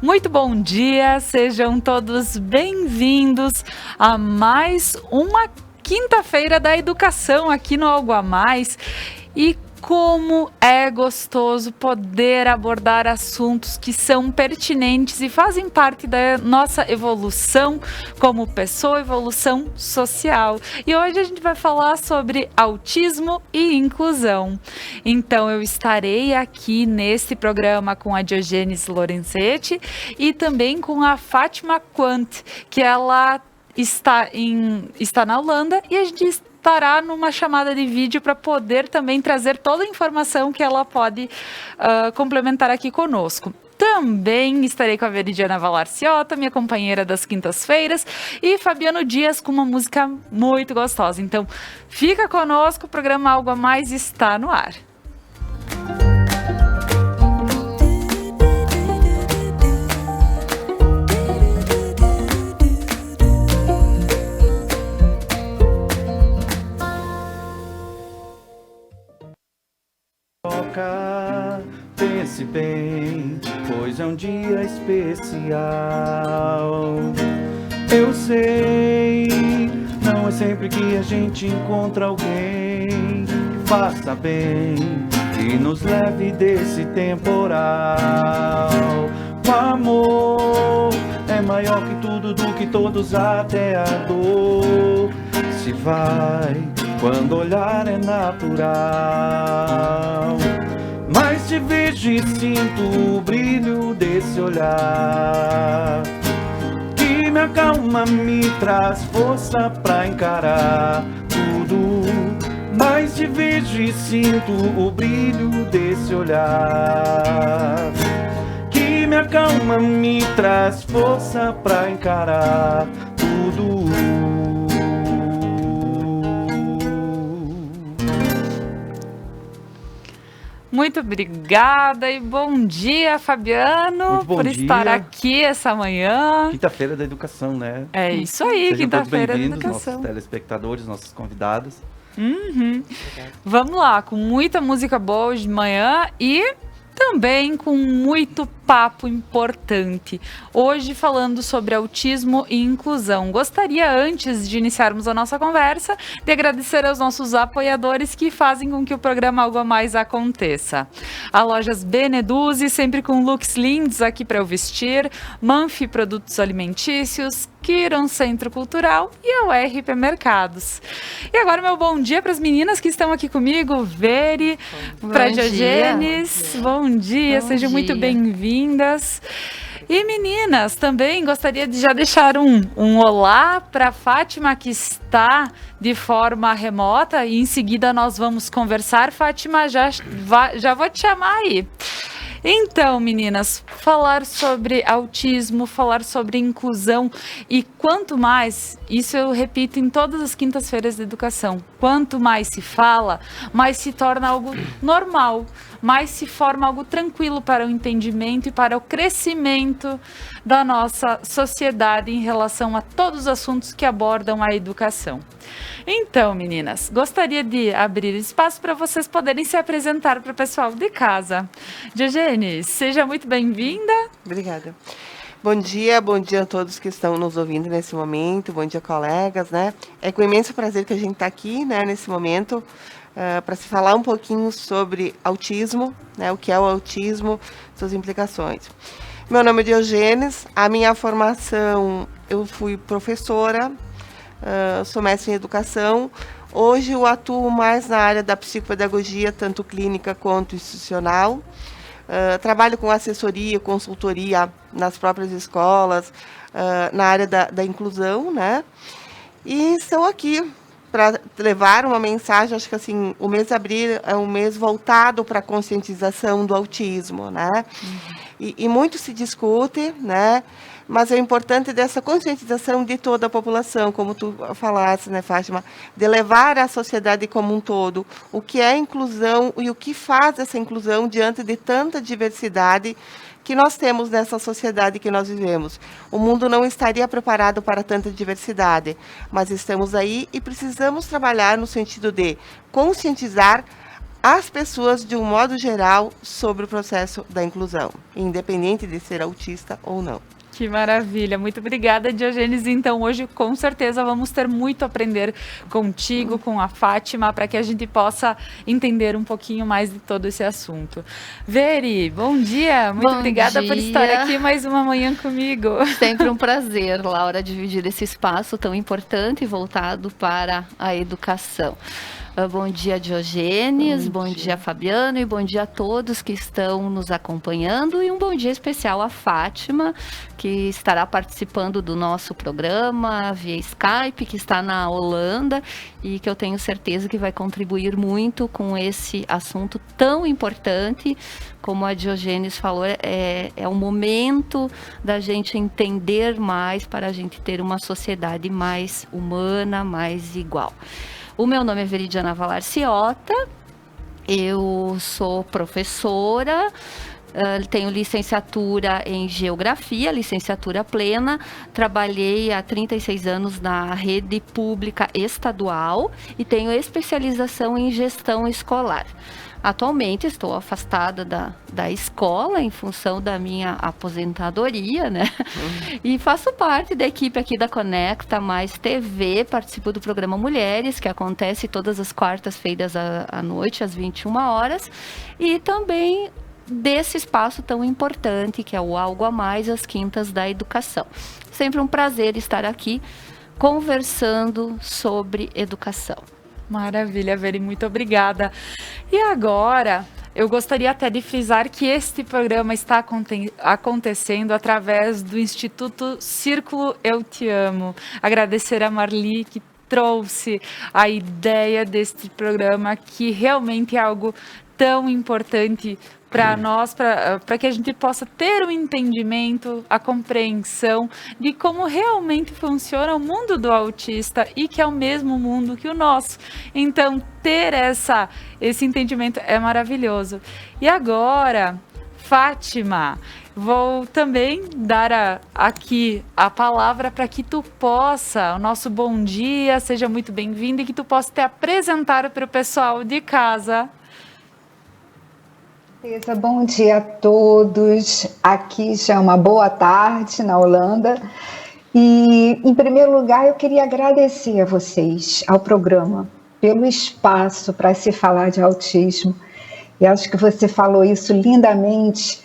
Muito bom dia, sejam todos bem-vindos a mais uma quinta-feira da educação aqui no Algo a Mais. E como é gostoso poder abordar assuntos que são pertinentes e fazem parte da nossa evolução como pessoa, evolução social. E hoje a gente vai falar sobre autismo e inclusão. Então eu estarei aqui nesse programa com a Diogenes Lorenzetti e também com a Fátima Quant, que ela está na Holanda e a gente estará numa chamada de vídeo para poder também trazer toda a informação que ela pode complementar aqui conosco. Também estarei com a Veridiana Valarciota, minha companheira das quintas-feiras, e Fabiano Dias com uma música muito gostosa. Então, fica conosco, o programa Algo a Mais está no ar. Pense bem, pois é um dia especial. Eu sei, não é sempre que a gente encontra alguém que faça bem e nos leve desse temporal. O amor é maior que tudo, do que todos, até a dor se vai quando olhar é natural. Mas te vejo e sinto o brilho desse olhar que me acalma, me traz força pra encarar tudo. Mas te vejo e sinto o brilho desse olhar que me acalma, me traz força pra encarar tudo. Muito obrigada e bom dia, Fabiano, por estar aqui essa manhã. Quinta-feira da educação, né? É isso aí, quinta-feira da educação. Nossos telespectadores, nossos convidados. Vamos lá, com muita música boa hoje de manhã e também com muito papo importante. Hoje falando sobre autismo e inclusão. Gostaria, antes de iniciarmos a nossa conversa, de agradecer aos nossos apoiadores que fazem com que o programa Algo a Mais aconteça. A Lojas Beneduzzi, sempre com looks lindos aqui para eu vestir, Manfi Produtos Alimentícios, Kiron Centro Cultural e a URP Mercados. E agora meu bom dia para as meninas que estão aqui comigo, Veri, para Diogenes. Bom dia, sejam muito bem-vindas. E meninas, também gostaria de já deixar um olá para Fátima, que está de forma remota, e em seguida nós vamos conversar. Fátima, já vou te chamar aí. Então, meninas, falar sobre autismo, falar sobre inclusão e quanto mais, isso eu repito em todas as quintas-feiras de educação, quanto mais se fala, mais se torna algo normal, mais se forma algo tranquilo para o entendimento e para o crescimento da nossa sociedade em relação a todos os assuntos que abordam a educação. Então, meninas, gostaria de abrir espaço para vocês poderem se apresentar para o pessoal de casa. Diogenes, seja muito bem-vinda. Obrigada. Bom dia a todos que estão nos ouvindo nesse momento, bom dia, colegas, né? É com imenso prazer que a gente está aqui, né, nesse momento, para se falar um pouquinho sobre autismo, né, o que é o autismo, suas implicações. Meu nome é Diogenes, a minha formação, eu fui professora, sou mestre em educação. Hoje eu atuo mais na área da psicopedagogia, tanto clínica quanto institucional. Trabalho com assessoria, consultoria nas próprias escolas, na área da inclusão, né? E estou aqui para levar uma mensagem. Acho que assim, o mês de abril é um mês voltado para a conscientização do autismo, né? E muito se discute, né? Mas é importante dessa conscientização de toda a população, como tu falaste, né, Fátima, de levar à sociedade como um todo o que é inclusão e o que faz essa inclusão diante de tanta diversidade que nós temos nessa sociedade que nós vivemos. O mundo não estaria preparado para tanta diversidade, mas estamos aí e precisamos trabalhar no sentido de conscientizar as pessoas de um modo geral sobre o processo da inclusão, independente de ser autista ou não. Que maravilha, muito obrigada, Diogênes. Então, hoje, com certeza, vamos ter muito a aprender contigo, com a Fátima, para que a gente possa entender um pouquinho mais de todo esse assunto. Veri, bom dia, muito obrigada por estar aqui mais uma manhã comigo. Sempre um prazer, Laura, dividir esse espaço tão importante e voltado para a educação. Bom dia, Diogênes, bom dia, Fabiano, e bom dia a todos que estão nos acompanhando, e um bom dia especial à Fátima, que estará participando do nosso programa via Skype, que está na Holanda, e que eu tenho certeza que vai contribuir muito com esse assunto tão importante. Como a Diogênes falou, é um momento da gente entender mais, para a gente ter uma sociedade mais humana, mais igual. O meu nome é Veridiana Valarciota, eu sou professora, tenho licenciatura em Geografia, licenciatura plena, trabalhei há 36 anos na rede pública estadual e tenho especialização em gestão escolar. Atualmente estou afastada da escola em função da minha aposentadoria, né? E faço parte da equipe aqui da Conecta Mais TV, participo do programa Mulheres, que acontece todas as quartas-feiras à noite, às 21 horas, e também desse espaço tão importante, que é o Algo a Mais, às quintas da educação. Sempre um prazer estar aqui conversando sobre educação. Maravilha, Veri, muito obrigada. E agora, eu gostaria até de frisar que este programa está acontecendo através do Instituto Círculo Eu Te Amo. Agradecer a Marli, que trouxe a ideia deste programa, que realmente é algo tão importante para nós, para que a gente possa ter um entendimento, a compreensão de como realmente funciona o mundo do autista e que é o mesmo mundo que o nosso. Então, ter esse entendimento é maravilhoso. E agora, Fátima, vou também dar aqui a palavra para que tu possa, o nosso bom dia, seja muito bem-vindo, e que tu possa te apresentar para o pessoal de casa. Bom dia a todos. Aqui já é uma boa tarde na Holanda. E, em primeiro lugar, eu queria agradecer a vocês, ao programa, pelo espaço para se falar de autismo. E acho que você falou isso lindamente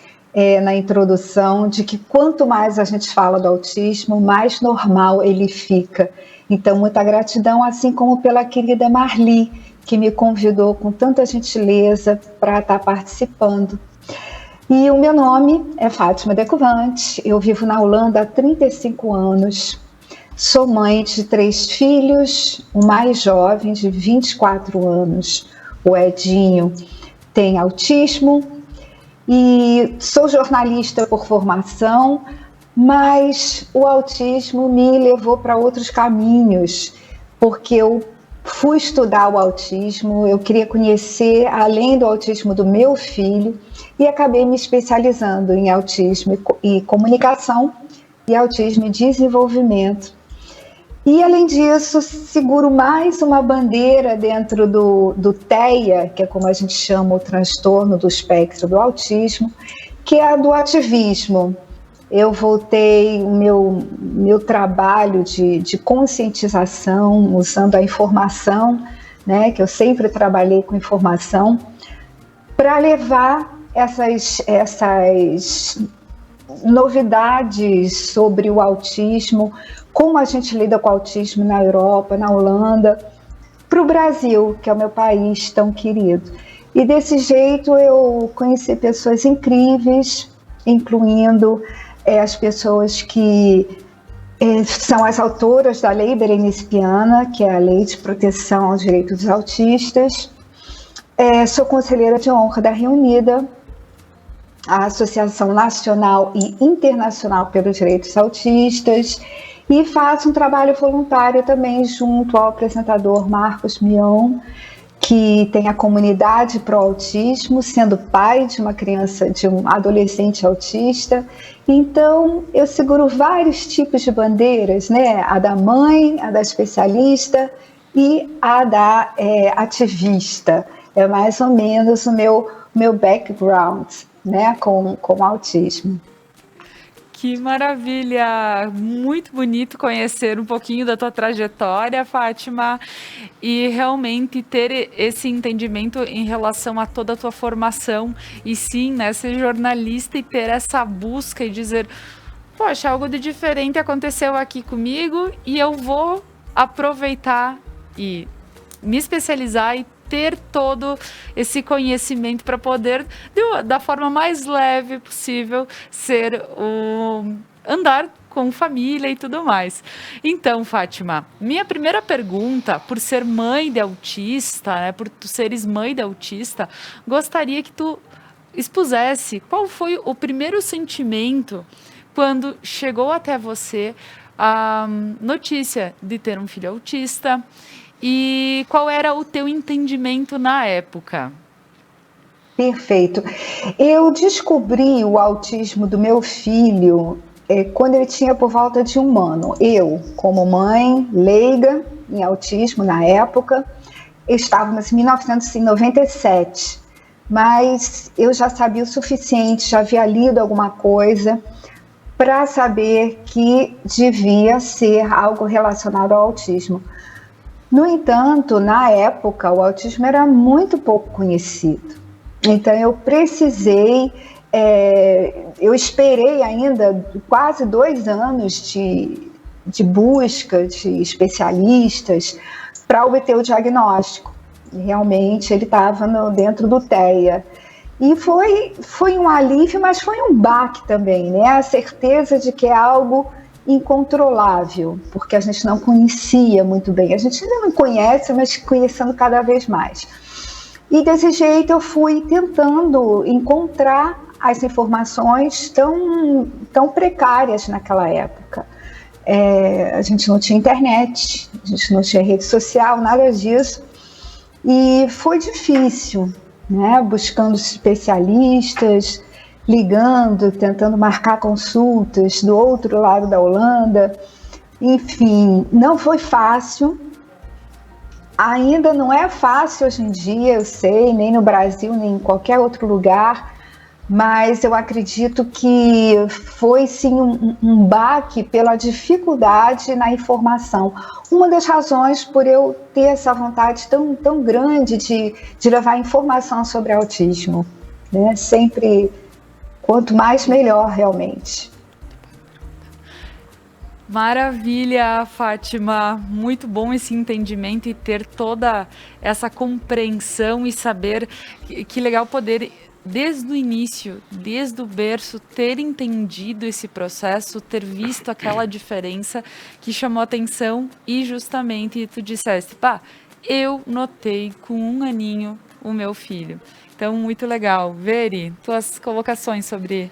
na introdução, de que quanto mais a gente fala do autismo, mais normal ele fica. Então, muita gratidão, assim como pela querida Marli, que me convidou com tanta gentileza para estar participando. E o meu nome é Fátima Decovante, eu vivo na Holanda há 35 anos, sou mãe de 3 filhos, o mais jovem de 24 anos, o Edinho, tem autismo, e sou jornalista por formação, mas o autismo me levou para outros caminhos, porque eu fui estudar o autismo, eu queria conhecer além do autismo do meu filho e acabei me especializando em autismo e comunicação e autismo e desenvolvimento. E além disso, seguro mais uma bandeira dentro do TEA, que é como a gente chama o transtorno do espectro do autismo, que é a do ativismo. Eu voltei o meu trabalho de conscientização, usando a informação, né, que eu sempre trabalhei com informação, para levar essas novidades sobre o autismo, como a gente lida com o autismo na Europa, na Holanda, para o Brasil, que é o meu país tão querido. E desse jeito eu conheci pessoas incríveis, incluindo as pessoas que são as autoras da Lei Berenice Piana, que é a Lei de Proteção aos Direitos dos Autistas. Sou conselheira de honra da Reunida, a Associação Nacional e Internacional pelos Direitos Autistas, e faço um trabalho voluntário também junto ao apresentador Marcos Mion, que tem a comunidade pro autismo, sendo pai de uma criança, de um adolescente autista. Então, eu seguro vários tipos de bandeiras, né? A da mãe, a da especialista e a da ativista. É mais ou menos o meu background, né, com autismo. Que maravilha! Muito bonito conhecer um pouquinho da tua trajetória, Fátima, e realmente ter esse entendimento em relação a toda a tua formação e sim, né, ser jornalista e ter essa busca e dizer, poxa, algo de diferente aconteceu aqui comigo e eu vou aproveitar e me especializar e ter todo esse conhecimento para poder, da forma mais leve possível, andar com família e tudo mais. Então, Fátima, minha primeira pergunta, por ser mãe de autista, né, por tu seres mãe de autista, gostaria que tu expusesse qual foi o primeiro sentimento quando chegou até você a notícia de ter um filho autista. E qual era o teu entendimento na época? Perfeito. Eu descobri o autismo do meu filho quando ele tinha por volta de 1 ano. Eu, como mãe leiga em autismo na época, estávamos em 1997, mas eu já sabia o suficiente, já havia lido alguma coisa para saber que devia ser algo relacionado ao autismo. No entanto, na época, o autismo era muito pouco conhecido. Então, eu precisei, eu esperei ainda quase 2 anos de busca de especialistas para obter o diagnóstico. E realmente, ele estava dentro do TEA. E foi um alívio, mas foi um baque também, né? A certeza de que é algo incontrolável, porque a gente não conhecia muito bem. A gente ainda não conhece, mas conhecendo cada vez mais. E desse jeito eu fui tentando encontrar as informações tão precárias naquela época. A gente não tinha internet, a gente não tinha rede social, nada disso. E foi difícil, né? Buscando especialistas, ligando, tentando marcar consultas do outro lado da Holanda. Enfim, não foi fácil. Ainda não é fácil hoje em dia, eu sei, nem no Brasil, nem em qualquer outro lugar, mas eu acredito que foi sim um baque pela dificuldade na informação. Uma das razões por eu ter essa vontade tão grande de levar informação sobre autismo, né? Sempre, quanto mais melhor, realmente. Maravilha, Fátima, muito bom esse entendimento e ter toda essa compreensão e saber que legal poder, desde o início, desde o berço, ter entendido esse processo, ter visto aquela diferença que chamou atenção e justamente tu disseste, pá, eu notei com 1 aninho o meu filho. Então, muito legal. Veri, tuas colocações sobre,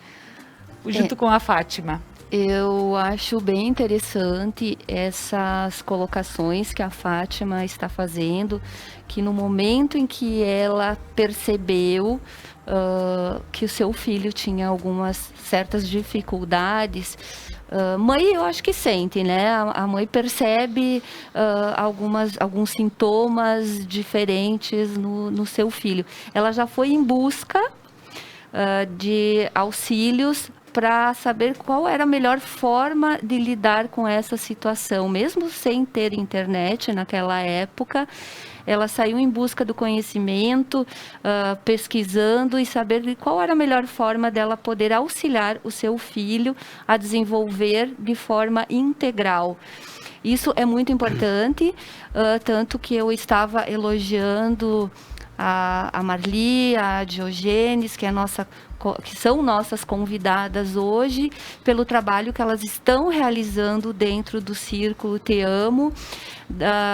junto com a Fátima. Eu acho bem interessante essas colocações que a Fátima está fazendo, que no momento em que ela percebeu que o seu filho tinha algumas certas dificuldades, mãe eu acho que sente, né? A mãe percebe alguns sintomas diferentes no seu filho. Ela já foi em busca de auxílios para saber qual era a melhor forma de lidar com essa situação. Mesmo sem ter internet naquela época, ela saiu em busca do conhecimento, pesquisando e saber qual era a melhor forma dela poder auxiliar o seu filho a desenvolver de forma integral. Isso é muito importante, tanto que eu estava elogiando a Marli, a Diogênes, que são nossas convidadas hoje, pelo trabalho que elas estão realizando dentro do Círculo Te Amo,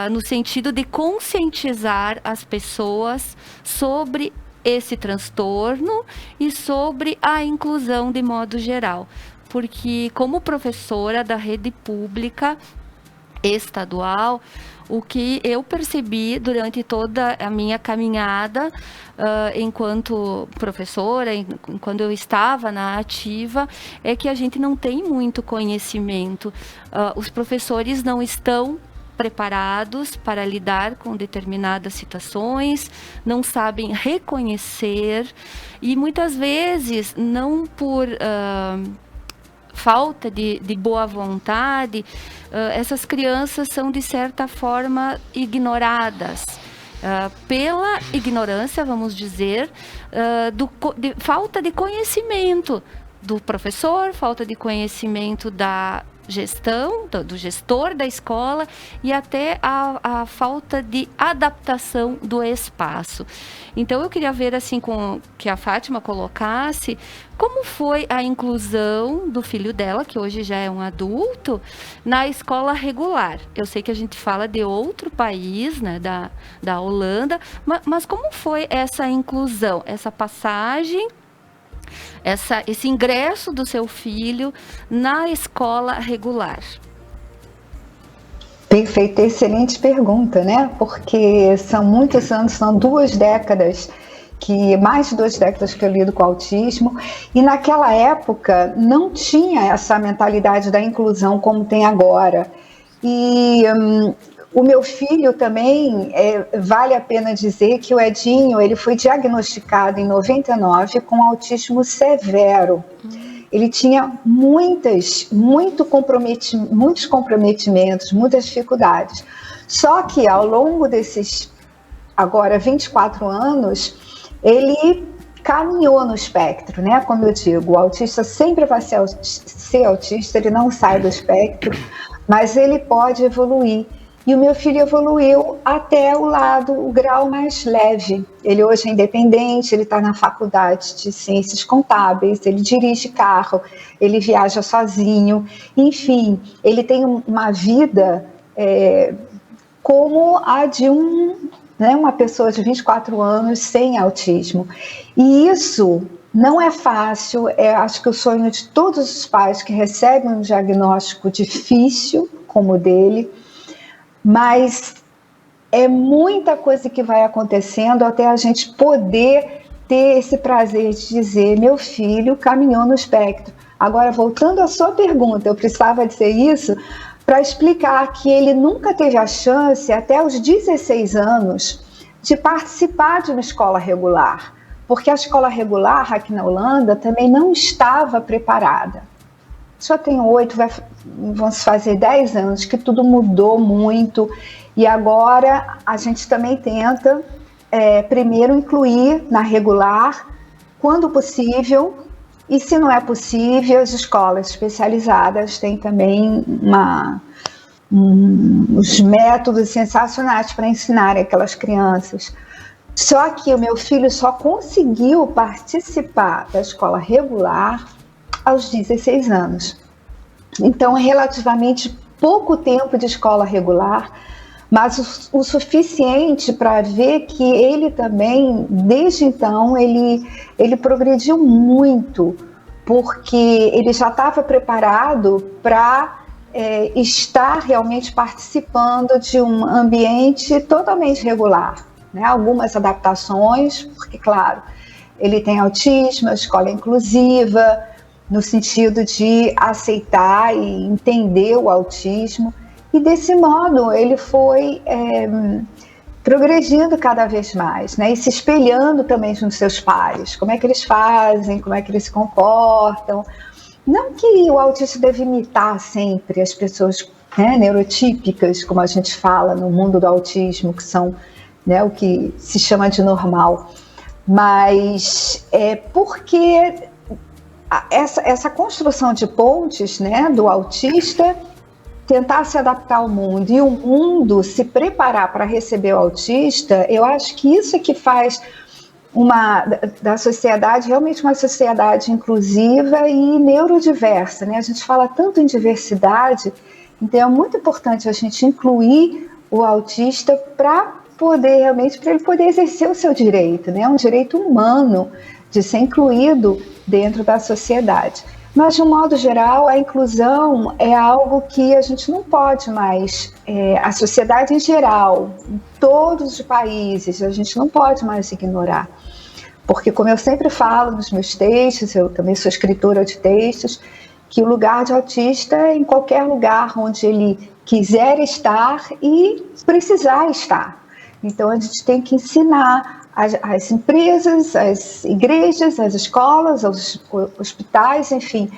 no sentido de conscientizar as pessoas sobre esse transtorno e sobre a inclusão de modo geral. Porque, como professora da rede pública estadual, o que eu percebi durante toda a minha caminhada enquanto professora, quando eu estava na ativa, é que a gente não tem muito conhecimento. Os professores não estão preparados para lidar com determinadas situações, não sabem reconhecer e muitas vezes não por falta de boa vontade, essas crianças são de certa forma ignoradas. Pela ignorância, vamos dizer, de falta de conhecimento do professor, falta de conhecimento da gestão, do gestor da escola e até a falta de adaptação do espaço. Então eu queria ver assim que a Fátima colocasse como foi a inclusão do filho dela, que hoje já é um adulto, na escola regular. Eu sei que a gente fala de outro país, né, da Holanda, mas como foi essa inclusão, essa passagem, esse ingresso do seu filho na escola regular? Perfeito, excelente pergunta, né? Porque são muitos anos, são mais de 2 décadas que eu lido com autismo, e naquela época não tinha essa mentalidade da inclusão como tem agora. E o meu filho também, vale a pena dizer que o Edinho, ele foi diagnosticado em 99 com autismo severo. Ele tinha muitos comprometimentos, muitas dificuldades. Só que ao longo desses, agora, 24 anos, ele caminhou no espectro, né? Como eu digo, o autista sempre vai ser autista, ele não sai do espectro, mas ele pode evoluir. E o meu filho evoluiu até o grau mais leve. Ele hoje é independente, ele está na faculdade de Ciências Contábeis, ele dirige carro, ele viaja sozinho, enfim, ele tem uma vida como a de uma pessoa de 24 anos sem autismo. E isso não é fácil, acho que o sonho de todos os pais que recebem um diagnóstico difícil como o dele, mas é muita coisa que vai acontecendo até a gente poder ter esse prazer de dizer, meu filho caminhou no espectro. Agora, voltando à sua pergunta, eu precisava dizer isso para explicar que ele nunca teve a chance, até os 16 anos, de participar de uma escola regular, porque a escola regular aqui na Holanda também não estava preparada. Só tenho 8, vão se fazer 10 anos que tudo mudou muito, e agora a gente também tenta primeiro incluir na regular, quando possível, e se não é possível, as escolas especializadas têm também os métodos sensacionais para ensinar aquelas crianças. Só que o meu filho só conseguiu participar da escola regular aos 16 anos. Então, é relativamente pouco tempo de escola regular, mas o suficiente para ver que ele também, desde então, ele progrediu muito, porque ele já estava preparado para estar realmente participando de um ambiente totalmente regular, né? Algumas adaptações, porque, claro, ele tem autismo, a escola é inclusiva, no sentido de aceitar e entender o autismo, e desse modo ele foi progredindo cada vez mais, né? E se espelhando também nos seus pares, como é que eles fazem, como é que eles se comportam. Não que o autista deve imitar sempre as pessoas, né, neurotípicas, como a gente fala no mundo do autismo, que são, né, o que se chama de normal, mas porque essa construção de pontes, né, do autista tentar se adaptar ao mundo e o mundo se preparar para receber o autista, eu acho que isso é que faz da sociedade realmente uma sociedade inclusiva e neurodiversa, né? A gente fala tanto em diversidade, então é muito importante a gente incluir o autista para ele poder exercer o seu direito, né? Um direito humano de ser incluído dentro da sociedade. Mas, de um modo geral, a inclusão é algo que a gente não pode mais, a sociedade em geral, em todos os países, a gente não pode mais ignorar. Porque, como eu sempre falo nos meus textos, eu também sou escritora de textos, que o lugar de autista é em qualquer lugar onde ele quiser estar e precisar estar. Então, a gente tem que ensinar as empresas, as igrejas, as escolas, os hospitais, enfim,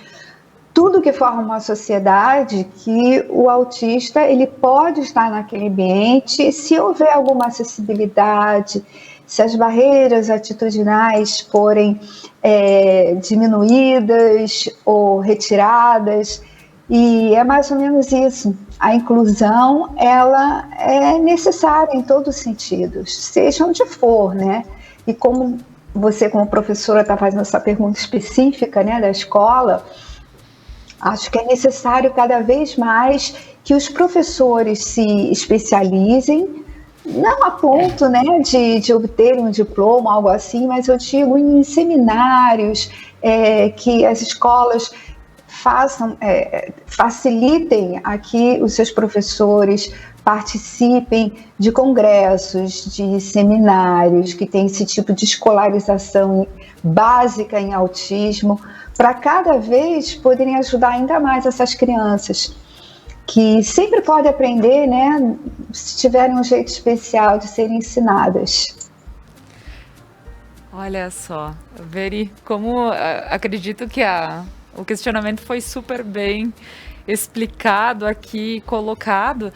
tudo que forma uma sociedade, que o autista ele pode estar naquele ambiente se houver alguma acessibilidade, se as barreiras atitudinais forem diminuídas ou retiradas. E é mais ou menos isso. A inclusão, ela é necessária em todos os sentidos, seja onde for, né? E como você, como professora, está fazendo essa pergunta específica, né, da escola, acho que é necessário cada vez mais que os professores se especializem, não a ponto, né, de obterem um diploma, algo assim, mas eu digo em seminários, que as escolas facilitem a que os seus professores participem de congressos, de seminários, que tem esse tipo de escolarização básica em autismo, para cada vez poderem ajudar ainda mais essas crianças, que sempre podem aprender, né, se tiverem um jeito especial de serem ensinadas. Olha só, Veri, como acredito que o questionamento foi super bem explicado aqui, colocado.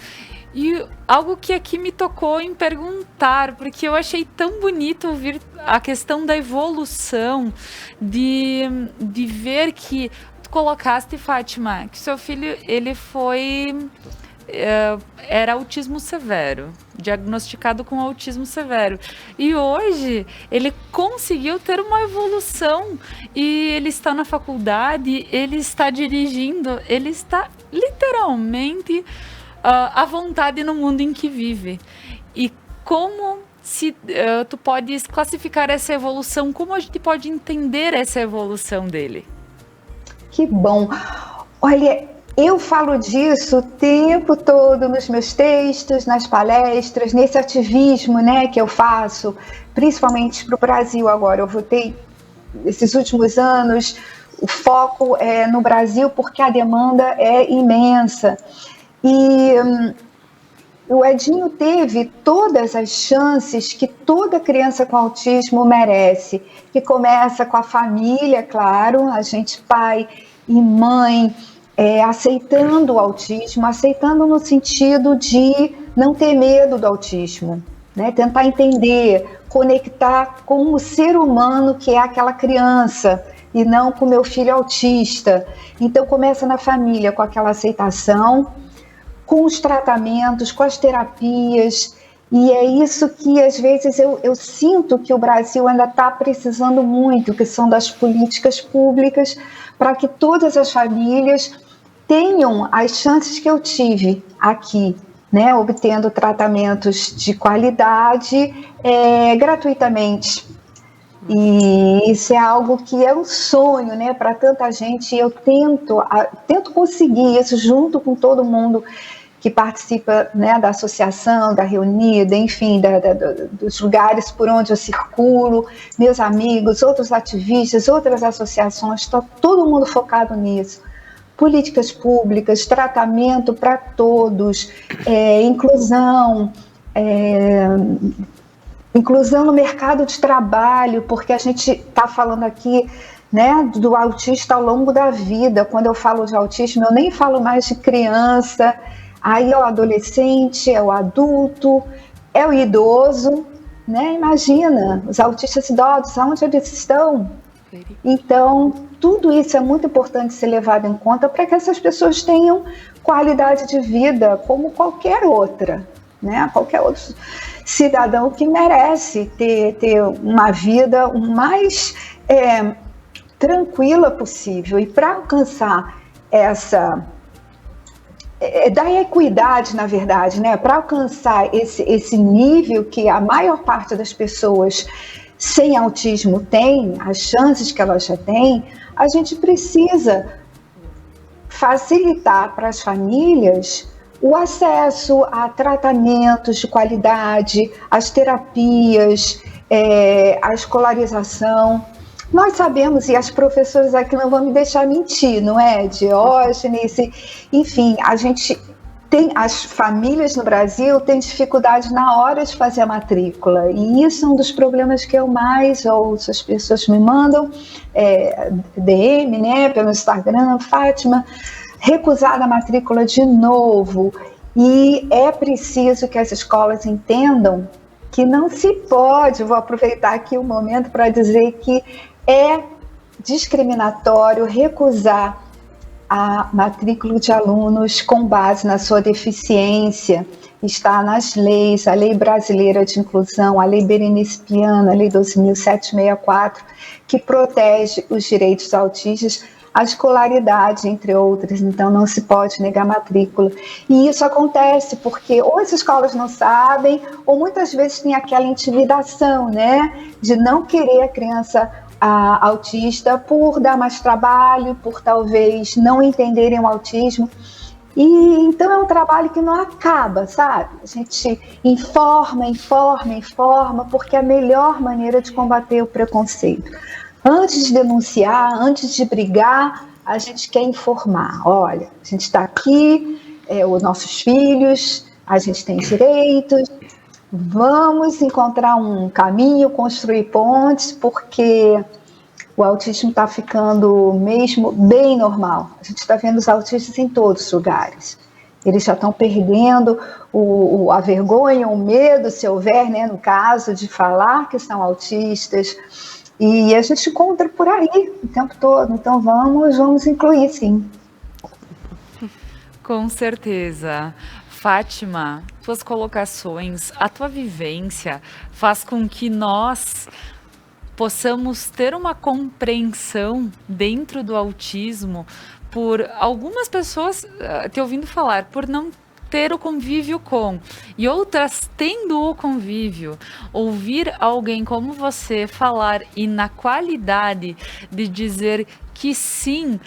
E algo que aqui me tocou em perguntar, porque eu achei tão bonito ouvir a questão da evolução, de ver que tu colocaste, Fátima, que seu filho, ele era autismo severo, diagnosticado com autismo severo. E hoje ele conseguiu ter uma evolução e ele está na faculdade, ele está dirigindo, ele está literalmente à vontade no mundo em que vive. E como tu podes classificar essa evolução, como a gente pode entender essa evolução dele? Que bom! Olha, eu falo disso o tempo todo nos meus textos, nas palestras, nesse ativismo, né, que eu faço, principalmente para o Brasil agora. Eu voltei, esses últimos anos, o foco é no Brasil porque a demanda é imensa. E o Edinho teve todas as chances que toda criança com autismo merece, que começa com a família, claro, a gente, pai e mãe, aceitando o autismo, aceitando no sentido de não ter medo do autismo, né? Tentar entender, conectar com o ser humano que é aquela criança e não com o meu filho autista. Então começa na família com aquela aceitação, com os tratamentos, com as terapias, e é isso que às vezes eu sinto que o Brasil ainda está precisando muito, que são das políticas públicas, para que todas as famílias tenham as chances que eu tive aqui, né, obtendo tratamentos de qualidade gratuitamente. E isso é algo que é um sonho, né, para tanta gente, e eu tento conseguir isso junto com todo mundo que participa, né, da associação, da Reunida, enfim, dos lugares por onde eu circulo, meus amigos, outros ativistas, outras associações, está todo mundo focado nisso. Políticas públicas, tratamento para todos, inclusão no mercado de trabalho, porque a gente está falando aqui, né, do autista ao longo da vida. Quando eu falo de autismo, eu nem falo mais de criança, aí é o adolescente, é o adulto, é o idoso, né? Imagina, os autistas idosos, onde eles estão? Então, tudo isso é muito importante ser levado em conta para que essas pessoas tenham qualidade de vida como qualquer outra, né? Qualquer outro cidadão que merece ter uma vida o mais tranquila possível. E para alcançar da equidade, na verdade, né? Para alcançar esse nível que a maior parte das pessoas sem autismo tem, as chances que elas já têm, a gente precisa facilitar para as famílias o acesso a tratamentos de qualidade, as terapias, a escolarização. Nós sabemos, e as professoras aqui não vão me deixar mentir, não é? Diógenes, enfim, a gente as famílias no Brasil têm dificuldade na hora de fazer a matrícula, e isso é um dos problemas que eu mais ouço. As pessoas me mandam DM, né, pelo Instagram: Fátima, recusada a matrícula de novo. E é preciso que as escolas entendam que não se pode, vou aproveitar aqui o momento para dizer que é discriminatório recusar a matrícula de alunos com base na sua deficiência. Está nas leis, a Lei Brasileira de Inclusão, a Lei Berenice Piana, a Lei 12.764, que protege os direitos dos autistas, a escolaridade, entre outras. Então não se pode negar matrícula. E isso acontece porque ou as escolas não sabem, ou muitas vezes tem aquela intimidação, né, de não querer a criança autista por dar mais trabalho, por talvez não entenderem o autismo. E então é um trabalho que não acaba, sabe? A gente informa, porque é a melhor maneira de combater o preconceito. Antes de denunciar, antes de brigar, a gente quer informar. Olha, a gente está aqui, os nossos filhos, a gente tem direitos, vamos encontrar um caminho, construir pontes, porque o autismo está ficando mesmo bem normal. A gente está vendo os autistas em todos os lugares. Eles já estão perdendo a vergonha, o medo, se houver, né, no caso, de falar que são autistas. E a gente encontra por aí o tempo todo. Então vamos incluir, sim. Com certeza. Fátima, tuas colocações, a tua vivência faz com que nós possamos ter uma compreensão dentro do autismo por algumas pessoas te ouvindo falar, por não ter o convívio com, e outras tendo o convívio. Ouvir alguém como você falar e na qualidade de dizer que sim,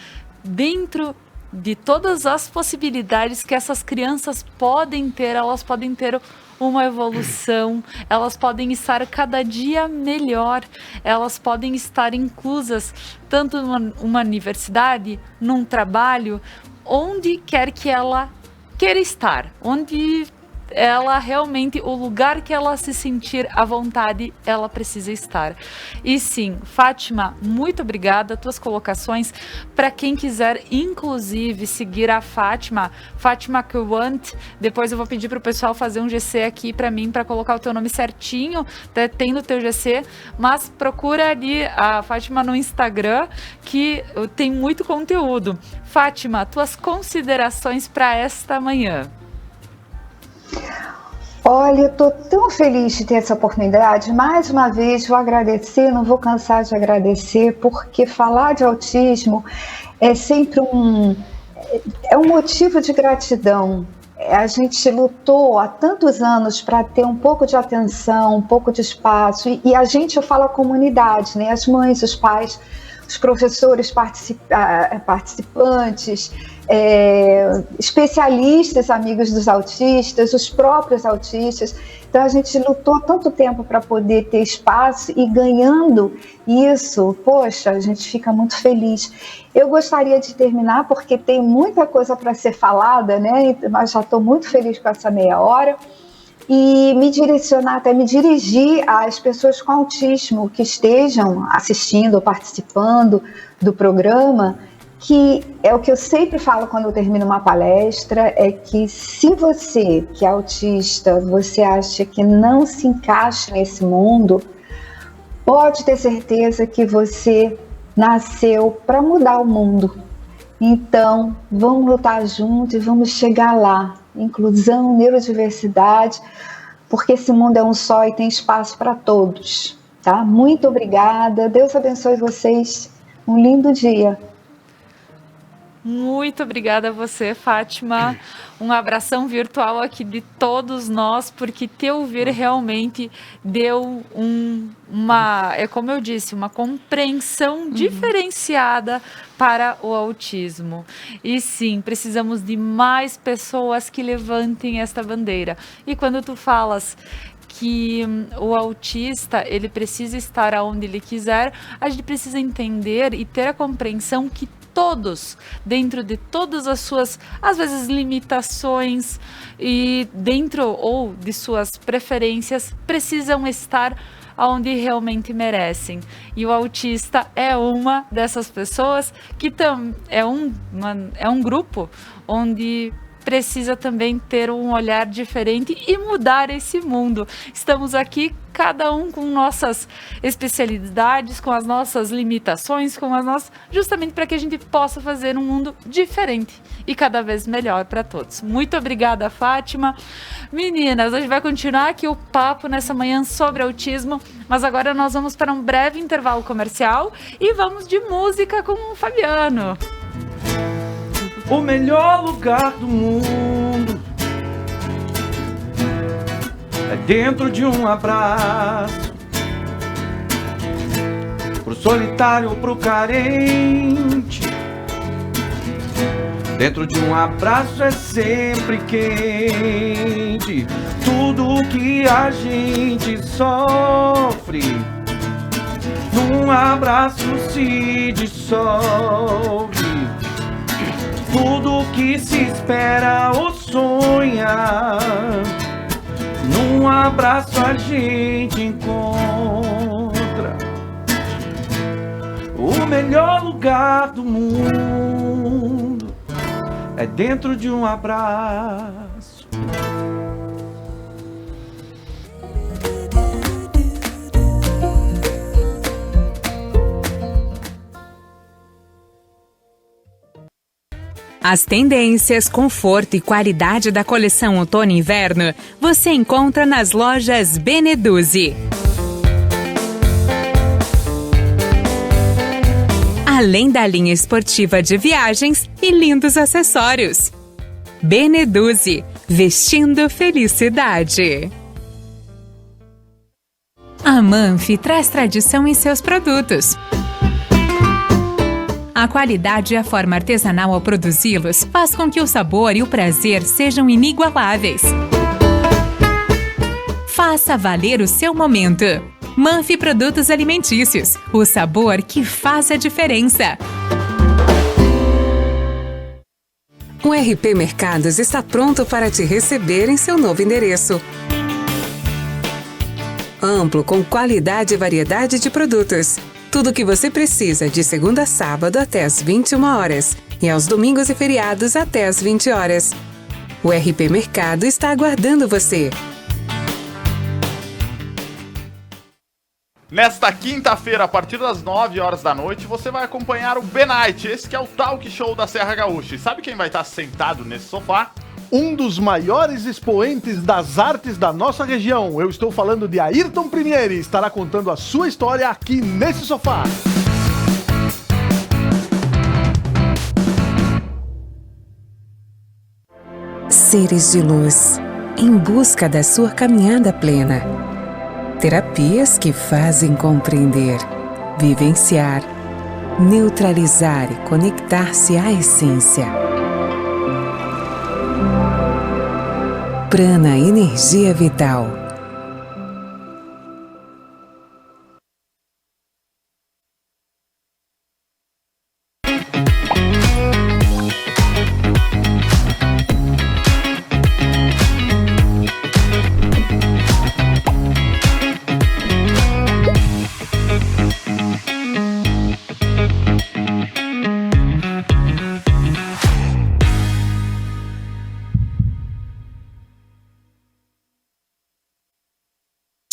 dentro de todas as possibilidades que essas crianças podem ter, elas podem ter uma evolução, elas podem estar cada dia melhor, elas podem estar inclusas tanto numa universidade, num trabalho, onde quer que ela queira estar, onde ela realmente, o lugar que ela se sentir à vontade, ela precisa estar. E sim, Fátima, muito obrigada. Tuas colocações, para quem quiser inclusive seguir a Fátima Quant, depois eu vou pedir para o pessoal fazer um GC aqui para mim, para colocar o teu nome certinho, tem no teu GC, mas procura ali a Fátima no Instagram, que tem muito conteúdo. Fátima, tuas considerações para esta manhã. Olha, eu estou tão feliz de ter essa oportunidade. Mais uma vez, vou agradecer, não vou cansar de agradecer, porque falar de autismo é sempre um motivo de gratidão. A gente lutou há tantos anos para ter um pouco de atenção, um pouco de espaço, e a gente, eu falo a comunidade, né? As mães, os pais, os professores participantes, especialistas, amigos dos autistas, os próprios autistas. Então a gente lutou tanto tempo para poder ter espaço, e ganhando isso, poxa, a gente fica muito feliz. Eu gostaria de terminar porque tem muita coisa para ser falada, né? Mas já estou muito feliz com essa meia hora. E me dirigir às pessoas com autismo que estejam assistindo ou participando do programa, que é o que eu sempre falo quando eu termino uma palestra, é que se você, que é autista, você acha que não se encaixa nesse mundo, pode ter certeza que você nasceu para mudar o mundo. Então, vamos lutar juntos e vamos chegar lá. Inclusão, neurodiversidade, porque esse mundo é um só e tem espaço para todos, tá? Muito obrigada, Deus abençoe vocês, um lindo dia. Muito obrigada a você, Fátima. Um abração virtual aqui de todos nós, porque te ouvir realmente deu é como eu disse, uma compreensão diferenciada para o autismo. E sim, precisamos de mais pessoas que levantem esta bandeira. E quando tu falas que o autista, ele precisa estar onde ele quiser, a gente precisa entender e ter a compreensão que todos, dentro de todas as suas, às vezes, limitações e dentro ou de suas preferências, precisam estar onde realmente merecem. E o autista é uma dessas pessoas que é um grupo onde precisa também ter um olhar diferente e mudar esse mundo. Estamos aqui, cada um com nossas especialidades, com as nossas limitações, justamente para que a gente possa fazer um mundo diferente e cada vez melhor para todos. Muito obrigada, Fátima. Meninas, a gente vai continuar aqui o papo nessa manhã sobre autismo, mas agora nós vamos para um breve intervalo comercial e vamos de música com o Fabiano. O melhor lugar do mundo é dentro de um abraço. Pro solitário, pro carente, dentro de um abraço é sempre quente. Tudo que a gente sofre num abraço se dissolve. Tudo que se espera ou sonha, num abraço a gente encontra. O melhor lugar do mundo é dentro de um abraço. As tendências, conforto e qualidade da coleção outono e inverno você encontra nas lojas Beneduzzi. Além da linha esportiva de viagens e lindos acessórios. Beneduzzi, vestindo felicidade. A Manfi traz tradição em seus produtos. A qualidade e a forma artesanal ao produzi-los faz com que o sabor e o prazer sejam inigualáveis. Faça valer o seu momento. Manfi Produtos Alimentícios, o sabor que faz a diferença. O RP Mercados está pronto para te receber em seu novo endereço. Amplo, com qualidade e variedade de produtos. Tudo o que você precisa de segunda a sábado até às 21 horas e aos domingos e feriados até às 20 horas. O RP Mercado está aguardando você. Nesta quinta-feira, a partir das 9 horas da noite, você vai acompanhar o B-Night, esse que é o talk show da Serra Gaúcha. E sabe quem vai estar sentado nesse sofá? Um dos maiores expoentes das artes da nossa região. Eu estou falando de Ayrton Primieri. Estará contando a sua história aqui nesse sofá. Seres de luz, em busca da sua caminhada plena. Terapias que fazem compreender, vivenciar, neutralizar e conectar-se à essência. Prana Energia Vital.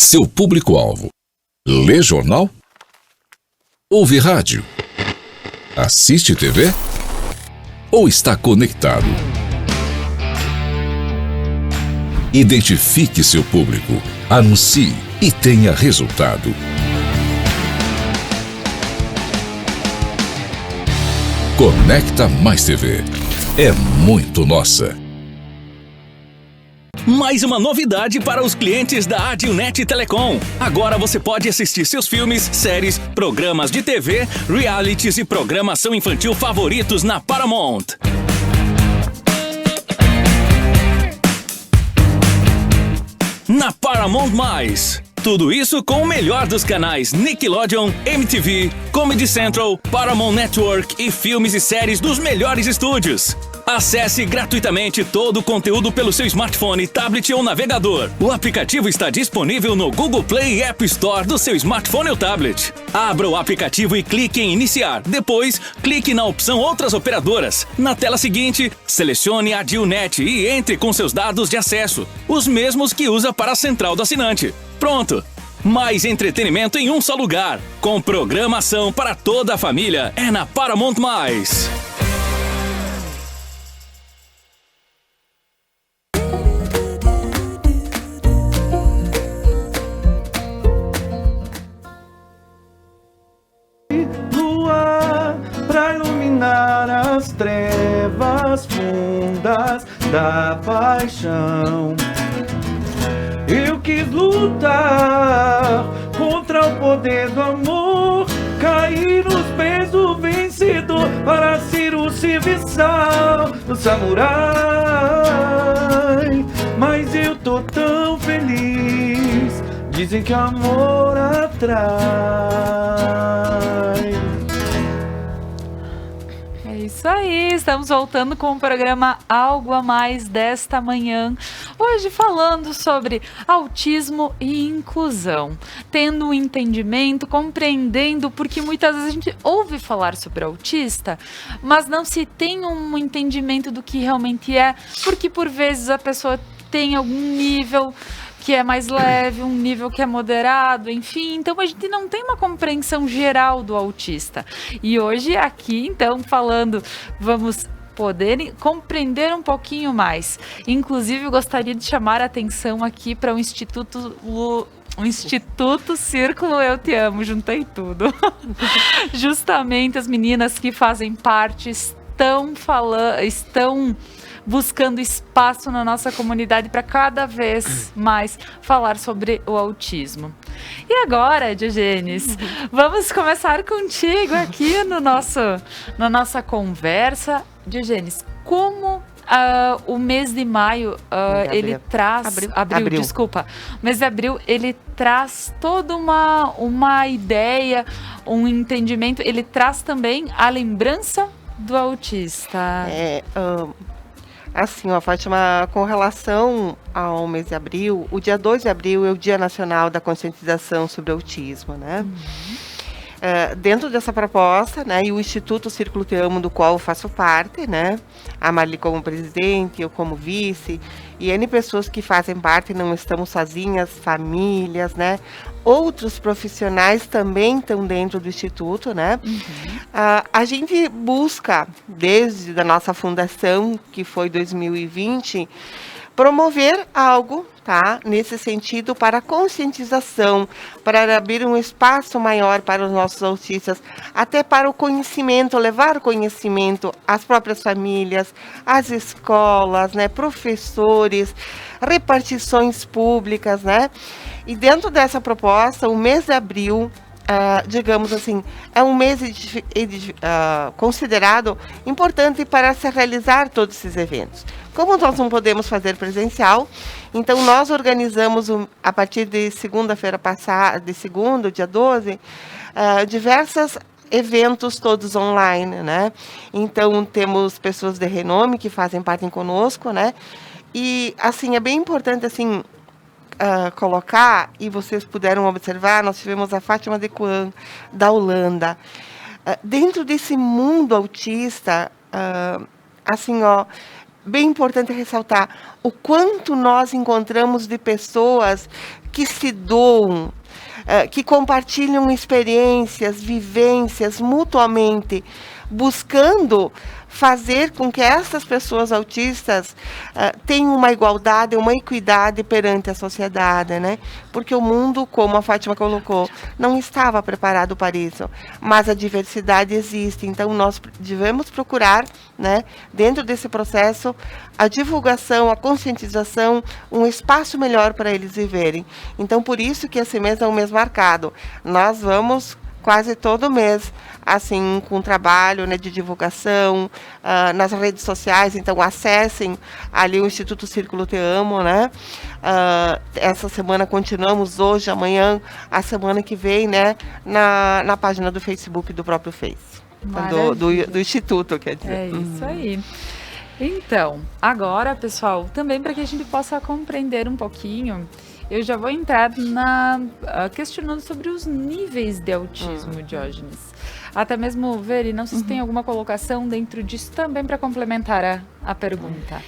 Seu público-alvo: lê jornal? Ouve rádio? Assiste TV? Ou está conectado? Identifique seu público, anuncie e tenha resultado. Conecta Mais TV. É muito nossa. Mais uma novidade para os clientes da Adilnet Telecom. Agora você pode assistir seus filmes, séries, programas de TV, realities e programação infantil favoritos na Paramount. Na Paramount+. Tudo isso com o melhor dos canais Nickelodeon, MTV, Comedy Central, Paramount Network e filmes e séries dos melhores estúdios. Acesse gratuitamente todo o conteúdo pelo seu smartphone, tablet ou navegador. O aplicativo está disponível no Google Play e App Store do seu smartphone ou tablet. Abra o aplicativo e clique em iniciar. Depois, clique na opção Outras Operadoras. Na tela seguinte, selecione a AdilNet e entre com seus dados de acesso, os mesmos que usa para a central do assinante. Pronto! Mais entretenimento em um só lugar. Com programação para toda a família. É na Paramount+. Pra iluminar as trevas fundas da paixão. Eu quis lutar contra o poder do amor, cair nos pés do vencedor para ser o serviçal do samurai. Mas eu tô tão feliz, dizem que amor atrai. Isso aí, estamos voltando com o programa Algo a Mais desta manhã. Hoje falando sobre autismo e inclusão. Tendo um entendimento, compreendendo, porque muitas vezes a gente ouve falar sobre autista, mas não se tem um entendimento do que realmente é, porque por vezes a pessoa tem algum nível que é mais leve, um nível que é moderado, enfim. Então, a gente não tem uma compreensão geral do autista. E hoje, aqui, então, falando, vamos poder compreender um pouquinho mais. Inclusive, eu gostaria de chamar a atenção aqui para o Instituto Círculo Eu Te Amo, juntei tudo. Justamente as meninas que fazem parte estão buscando espaço na nossa comunidade para cada vez mais falar sobre o autismo. E agora, Diogenes, vamos começar contigo aqui na nossa conversa. Diogenes, como o mês de maio, ele traz... Abril. Desculpa. O mês de abril, ele traz toda uma ideia, um entendimento. Ele traz também a lembrança do autista. Assim, Fátima, com relação ao mês de abril, o dia 2 de abril é o Dia Nacional da Conscientização sobre o Autismo, né? Dentro dessa proposta, né, e o Instituto Círculo Te Amo, do qual eu faço parte, né, a Marli como presidente, eu como vice, e N pessoas que fazem parte, não estamos sozinhas, famílias, né, outros profissionais também estão dentro do Instituto, né, a gente busca, desde a nossa fundação, que foi 2020, promover algo, tá, nesse sentido, para conscientização, para abrir um espaço maior para os nossos autistas, até para o conhecimento, levar o conhecimento às próprias famílias, às escolas, né, professores, repartições públicas, né, e dentro dessa proposta, o mês de abril, digamos assim, é um mês considerado importante para se realizar todos esses eventos. Como nós não podemos fazer presencial, então nós organizamos, a partir de segunda-feira passada, de segunda, dia 12, diversos eventos todos online, né? Então temos pessoas de renome que fazem parte conosco, né? E assim, é bem importante assim, colocar, e vocês puderam observar, nós tivemos a Fátima de Coan, da Holanda. Dentro desse mundo autista, assim, bem importante ressaltar o quanto nós encontramos de pessoas que se doam, que compartilham experiências, vivências mutuamente, buscando fazer com que essas pessoas autistas tenham uma igualdade, uma equidade perante a sociedade, né? Porque o mundo, como a Fátima colocou, não estava preparado para isso, mas a diversidade existe, então nós devemos procurar, né, dentro desse processo, a divulgação, a conscientização, um espaço melhor para eles viverem. Então, por isso que esse mês é um mês marcado. Nós vamos quase todo mês, assim, com trabalho, né, de divulgação nas redes sociais. Então, acessem ali o Instituto Círculo Te Amo, né? Essa semana continuamos, hoje, amanhã, a semana que vem, né, na página do Facebook do próprio Face. Do Instituto, quer dizer. É isso aí. Então, agora, pessoal, também para que a gente possa compreender um pouquinho, eu já vou entrar questionando sobre os níveis de autismo, Diógenes. Até mesmo, Veri, não sei se tem alguma colocação dentro disso também para complementar a pergunta.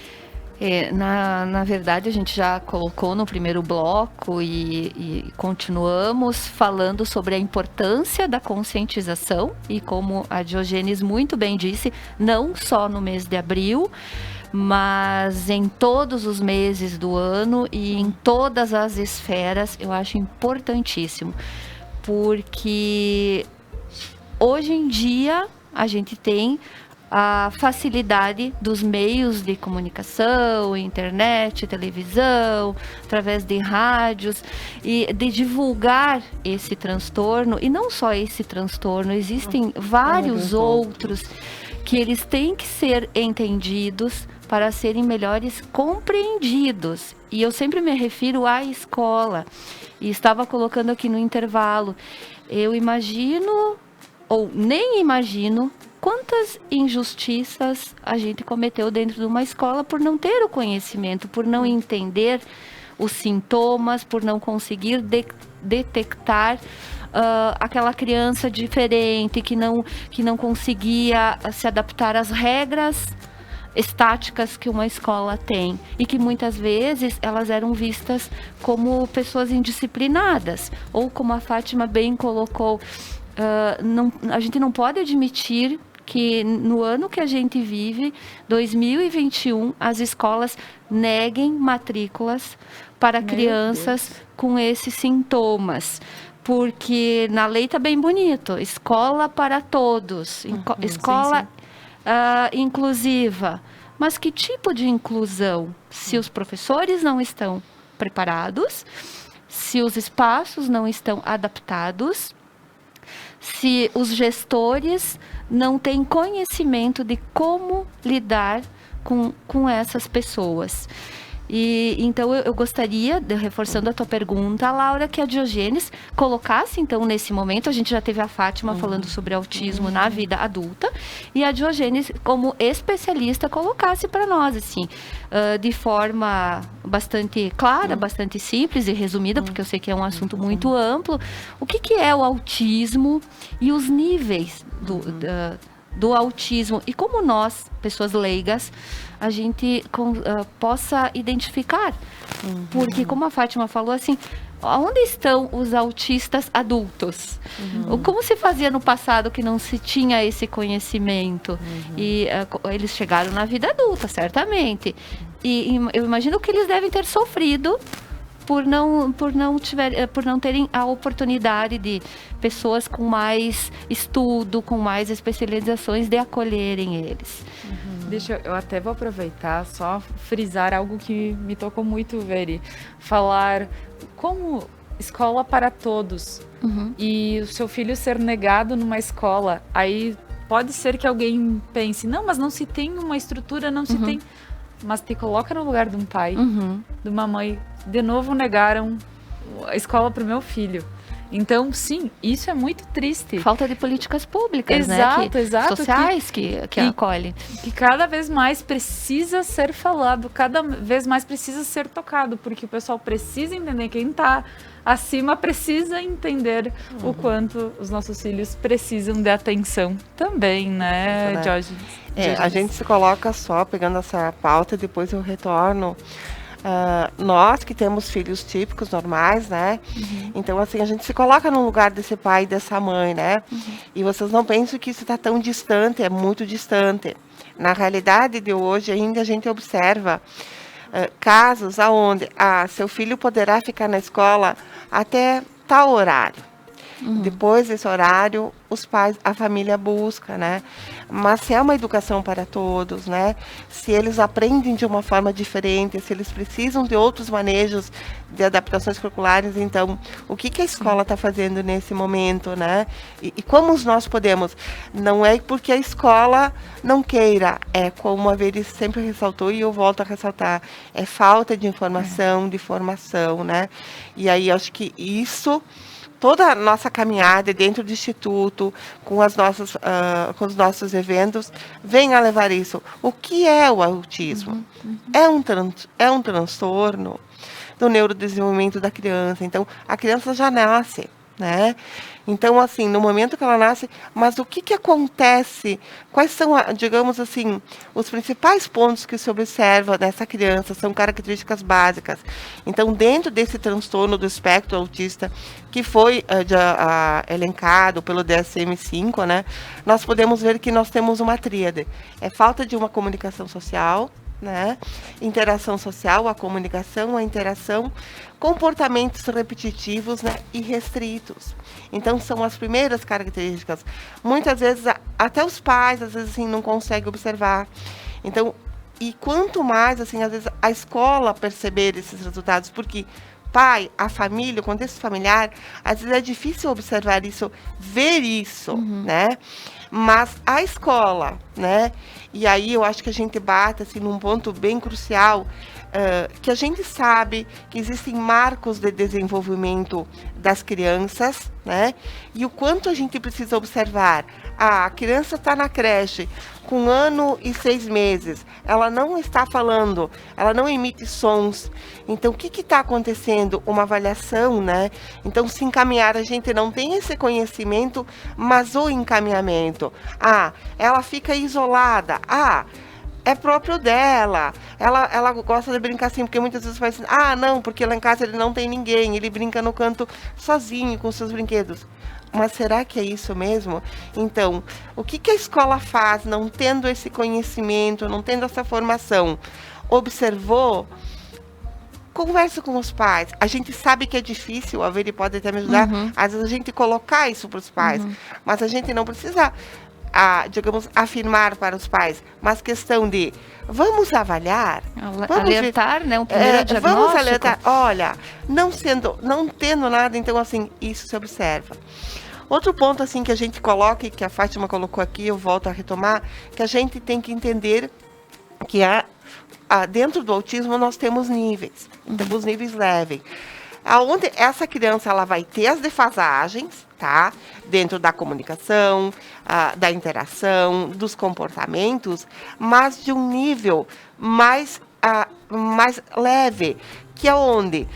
Na verdade, a gente já colocou no primeiro bloco e continuamos falando sobre a importância da conscientização e, como a Diógenes muito bem disse, não só no mês de abril, mas em todos os meses do ano e em todas as esferas. Eu acho importantíssimo, porque hoje em dia a gente tem a facilidade dos meios de comunicação, internet, televisão, através de rádios, e de divulgar esse transtorno. E não só esse transtorno, existem vários outros que eles têm que ser entendidos para serem melhores compreendidos. E eu sempre me refiro à escola. E estava colocando aqui no intervalo. Eu imagino, ou nem imagino, quantas injustiças a gente cometeu dentro de uma escola por não ter o conhecimento, por não entender os sintomas, por não conseguir detectar aquela criança diferente, que não conseguia se adaptar às regras estáticas que uma escola tem, e que muitas vezes elas eram vistas como pessoas indisciplinadas, ou como a Fátima bem colocou, a gente não pode admitir que no ano que a gente vive, 2021, as escolas neguem matrículas para crianças com esses sintomas. Porque na lei está bem bonito, escola para todos, escola inclusiva. Mas que tipo de inclusão? Se os professores não estão preparados, se os espaços não estão adaptados, se os gestores não têm conhecimento de como lidar com essas pessoas. E então eu gostaria, reforçando a tua pergunta, Laura, que a Diógenes colocasse então nesse momento, a gente já teve a Fátima falando sobre autismo na vida adulta, e a Diógenes, como especialista, colocasse para nós, assim, de forma bastante clara, bastante simples e resumida, porque eu sei que é um assunto muito amplo, o que é o autismo e os níveis do autismo, e como nós, pessoas leigas, a gente possa identificar. Porque, como a Fátima falou, assim, onde estão os autistas adultos? Como se fazia no passado que não se tinha esse conhecimento? E eles chegaram na vida adulta, certamente. E eu imagino que eles devem ter sofrido por não terem a oportunidade de pessoas com mais estudo, com mais especializações, de acolherem eles. Deixa eu até vou aproveitar, só frisar algo que me tocou muito, Veri. Falar como escola para todos e o seu filho ser negado numa escola, aí pode ser que alguém pense, não, mas não se tem uma estrutura, não se tem... Mas te coloca no lugar de um pai, de uma mãe. De novo negaram a escola para o meu filho. Então, sim, isso é muito triste. Falta de políticas públicas, exato, sociais que acolhem. Que cada vez mais precisa ser falado, cada vez mais precisa ser tocado, porque o pessoal precisa entender, quem está acima precisa entender o quanto os nossos filhos precisam de atenção também, né, Jorge? A gente se coloca só pegando essa pauta, depois eu retorno. Nós que temos filhos típicos, normais, né? Então, assim, a gente se coloca no lugar desse pai e dessa mãe, né? E vocês não pensam que isso está tão distante, é muito distante. Na realidade de hoje, ainda a gente observa casos onde seu filho poderá ficar na escola até tal horário. Depois desse horário, os pais, a família busca, né? Mas se é uma educação para todos, né? Se eles aprendem de uma forma diferente, se eles precisam de outros manejos de adaptações curriculares, então, o que a escola está fazendo nesse momento, né? E como nós podemos? Não é porque a escola não queira, é como a Veri sempre ressaltou, e eu volto a ressaltar, é falta de informação, de formação, né? E aí, acho que isso... Toda a nossa caminhada dentro do Instituto, com os nossos eventos, vem a levar isso. O que é o autismo? É um transtorno do neurodesenvolvimento da criança. Então, a criança já nasce, né? Então, assim, no momento que ela nasce, mas o que acontece? Quais são, digamos assim, os principais pontos que se observa nessa criança? São características básicas. Então, dentro desse transtorno do espectro autista, que foi elencado pelo DSM-5, né? Nós podemos ver que nós temos uma tríade. É falta de uma comunicação social, né? Interação social, a comunicação, a interação, comportamentos repetitivos, né? E restritos. Então, são as primeiras características. Muitas vezes, até os pais, às vezes, assim, não conseguem observar. Então, e quanto mais, assim, às vezes, a escola perceber esses resultados, porque pai, a família, o contexto familiar, às vezes é difícil observar isso, ver isso, né? Mas a escola, né? E aí eu acho que a gente bate assim, num ponto bem crucial, que a gente sabe que existem marcos de desenvolvimento das crianças, né? E o quanto a gente precisa observar. A criança está na creche com 1 ano e 6 meses, ela não está falando, ela não emite sons. Então, o que está acontecendo? Uma avaliação, né? Então, se encaminhar, a gente não tem esse conhecimento, mas o encaminhamento. Ela fica isolada. É próprio dela. Ela gosta de brincar assim, porque muitas vezes faz assim, não, porque lá em casa ele não tem ninguém, ele brinca no canto sozinho com seus brinquedos. Mas será que é isso mesmo? Então, o que a escola faz, não tendo esse conhecimento, não tendo essa formação? Observou? Conversa com os pais. A gente sabe que é difícil, a Veri pode até me ajudar, às vezes a gente colocar isso para os pais, mas a gente não precisa, digamos, afirmar para os pais, mas questão de, vamos avaliar? Alertar, né? Um primeiro diagnóstico. Vamos alertar. Olha, não tendo nada, então, assim, isso se observa. Outro ponto, assim, que a gente coloca, e que a Fátima colocou aqui, eu volto a retomar, que a gente tem que entender que dentro do autismo nós temos níveis. Temos níveis leves. Aonde essa criança ela vai ter as defasagens, tá? Dentro da comunicação, da interação, dos comportamentos, mas de um nível mais leve, que é onde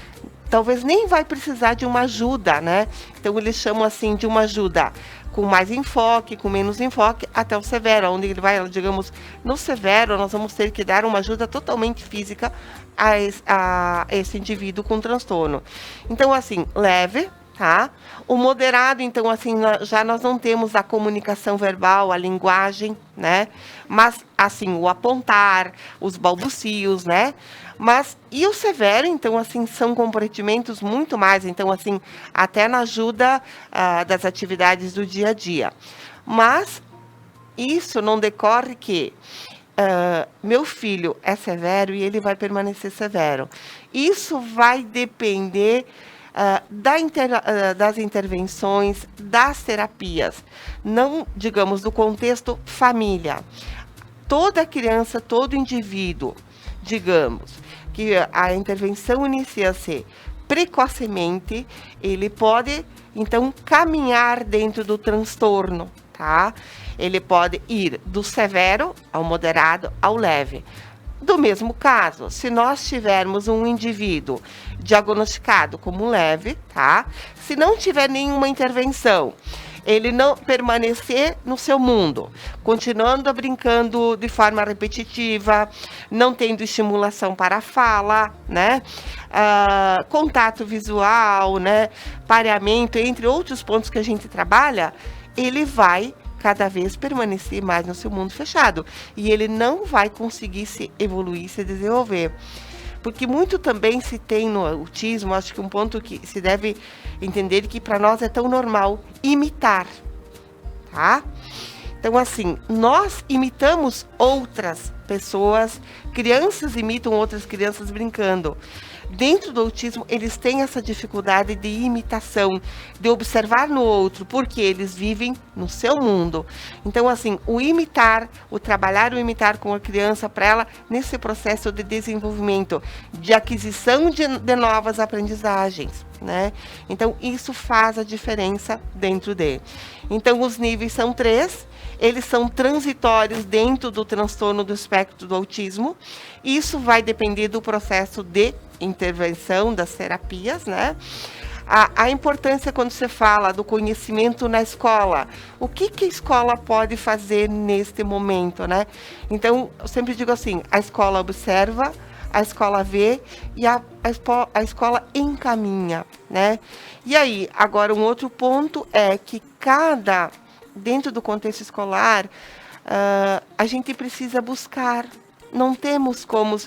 talvez nem vai precisar de uma ajuda, né? Então, eles chamam assim de uma ajuda com mais enfoque, com menos enfoque, até o severo, onde ele vai, digamos, no severo, nós vamos ter que dar uma ajuda totalmente física a esse indivíduo com transtorno. Então, assim, leve, tá? O moderado, então, assim, já nós não temos a comunicação verbal, a linguagem, né? Mas, assim, o apontar, os balbucios, né? Mas, e o severo, então, assim, são comprometimentos muito mais, então, assim, até na ajuda das atividades do dia a dia. Mas, isso não decorre que meu filho é severo e ele vai permanecer severo. Isso vai depender das intervenções, das terapias, não, digamos, do contexto família. Toda criança, todo indivíduo, digamos, que a intervenção inicia-se precocemente, ele pode, então, caminhar dentro do transtorno, tá? Ele pode ir do severo ao moderado ao leve. Do mesmo caso, se nós tivermos um indivíduo diagnosticado como leve, tá? Se não tiver nenhuma intervenção, ele não permanecer no seu mundo, continuando brincando de forma repetitiva, não tendo estimulação para a fala, né? Contato visual, né? Pareamento, entre outros pontos que a gente trabalha, ele vai cada vez permanecer mais no seu mundo fechado. E ele não vai conseguir se evoluir, se desenvolver. Porque muito também se tem no autismo, acho que um ponto que se deve entender que para nós é tão normal imitar, tá? Então, assim, nós imitamos outras pessoas, crianças imitam outras crianças brincando. Dentro do autismo, eles têm essa dificuldade de imitação, de observar no outro, porque eles vivem no seu mundo. Então, assim, o trabalhar o imitar com a criança para ela nesse processo de desenvolvimento, de aquisição de novas aprendizagens, né? Então, isso faz a diferença dentro dele. Então, os níveis são 3. Eles são transitórios dentro do transtorno do espectro do autismo. Isso vai depender do processo de intervenção das terapias, né? A importância quando você fala do conhecimento na escola. O que a escola pode fazer neste momento, né? Então, eu sempre digo assim, a escola observa, a escola vê e a escola encaminha, né? E aí, agora um outro ponto é que dentro do contexto escolar, a gente precisa buscar. Não temos como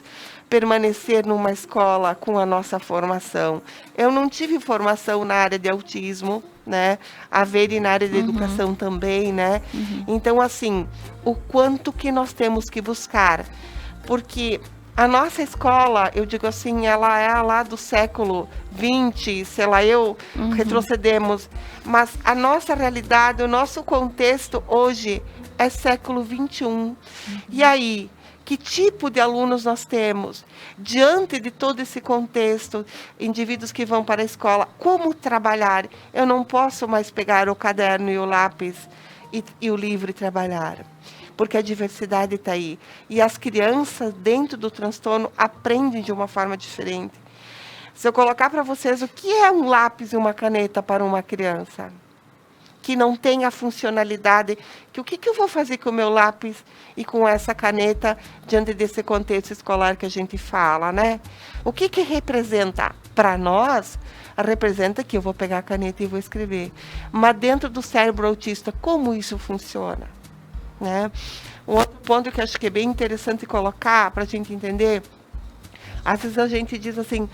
permanecer numa escola com a nossa formação. Eu não tive formação na área de autismo, né? A Veri na área de educação também, né? Então, assim, o quanto que nós temos que buscar. Porque a nossa escola, eu digo assim, ela é lá do século XX, sei lá, retrocedemos. Mas a nossa realidade, o nosso contexto hoje é século XXI. E aí, que tipo de alunos nós temos? Diante de todo esse contexto, indivíduos que vão para a escola, como trabalhar? Eu não posso mais pegar o caderno e o lápis e o livro e trabalhar. Porque a diversidade está aí. E as crianças, dentro do transtorno, aprendem de uma forma diferente. Se eu colocar para vocês o que é um lápis e uma caneta para uma criança que não tem a funcionalidade, o que eu vou fazer com o meu lápis e com essa caneta diante desse contexto escolar que a gente fala, né? O que representa? Para nós, representa que eu vou pegar a caneta e vou escrever. Mas dentro do cérebro autista, como isso funciona? Né? Um outro ponto que eu acho que é bem interessante colocar para a gente entender, às vezes a gente diz assim,